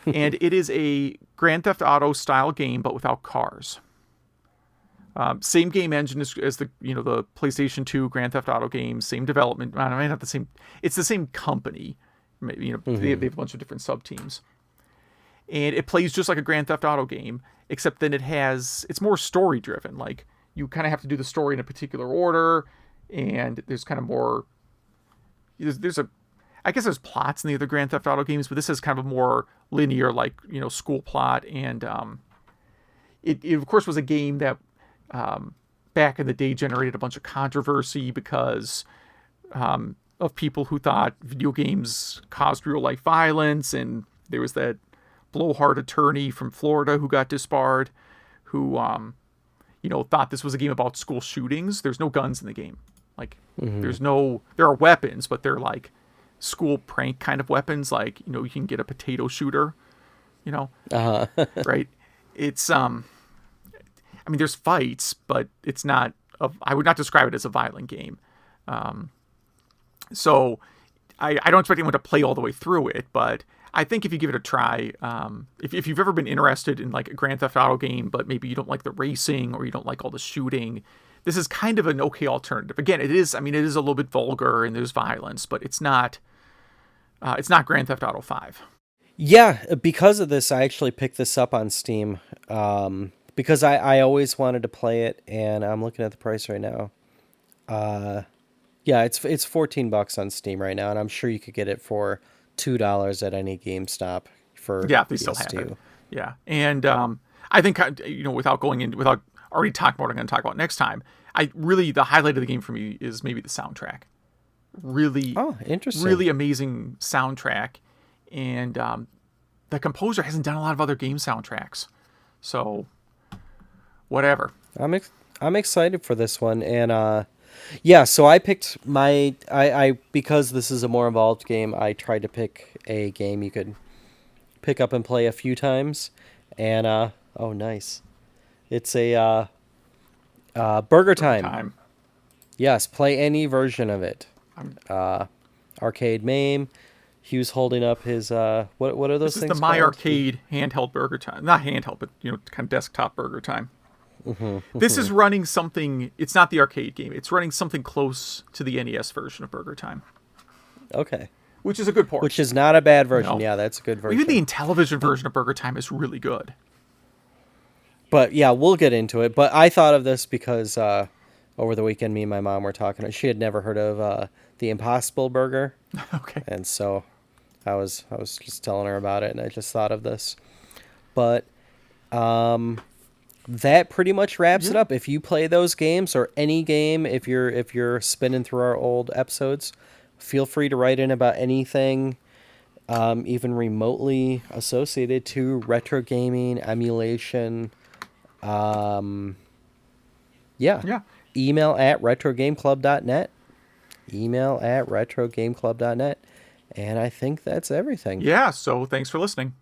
And it is a Grand Theft Auto style game, but without cars. Same game engine as the the PlayStation 2 Grand Theft Auto games. Same development. I mean, not the same. It's the same company. They have a bunch of different sub teams. And it plays just like a Grand Theft Auto game, except then it's more story driven. You kind of have to do the story in a particular order, and there's kind of more. I guess there's plots in the other Grand Theft Auto games, but this is kind of a more linear, school plot. And it of course was a game that back in the day generated a bunch of controversy because of people who thought video games caused real life violence, and there was that blowhard attorney from Florida who got disbarred, who thought this was a game about school shootings. There's no guns in the game. Like there are weapons, but they're like school prank kind of weapons. Like, you can get a potato shooter, right? It's, I mean, there's fights, but it's not, I would not describe it as a violent game. So I don't expect anyone to play all the way through it, but I think if you give it a try, if you've ever been interested in like a Grand Theft Auto game, but maybe you don't like the racing or you don't like all the shooting, this is kind of an okay alternative. Again, it is a little bit vulgar and there's violence, but it's not Grand Theft Auto 5. Yeah, because of this, I actually picked this up on Steam, because I always wanted to play it, and I'm looking at the price right now. Yeah, it's $14 on Steam right now, and I'm sure you could get it for $2 at any GameStop for they still have it. Yeah, and I think without already talking about what I'm going to talk about next time, the highlight of the game for me is maybe the soundtrack. Really, interesting. Really amazing soundtrack, and the composer hasn't done a lot of other game soundtracks, so whatever. I'm excited for this one, and yeah. So I picked I because this is a more involved game. I tried to pick a game you could pick up and play a few times, and oh, nice. It's a Burgertime. Yes, play any version of it. Arcade MAME. Hugh's holding up his what are those things? This is the My Arcade handheld Burgertime. Not handheld, but kind of desktop Burgertime. This is running something. It's not the arcade game. It's running something close to the NES version of Burgertime. Okay. Which is a good port. Which is not a bad version. No. Yeah, that's a good version. Even the Intellivision version of Burgertime is really good. But yeah, we'll get into it. But I thought of this because over the weekend, me and my mom were talking. She had never heard of the Impossible Burger. Okay. And so I was just telling her about it, and I just thought of this. But that pretty much wraps it up. If you play those games or any game, if you're spinning through our old episodes, feel free to write in about anything, even remotely associated to retro gaming, emulation. Yeah. Email at retrogameclub.net. Email at retrogameclub.net. And I think that's everything. Yeah, so thanks for listening.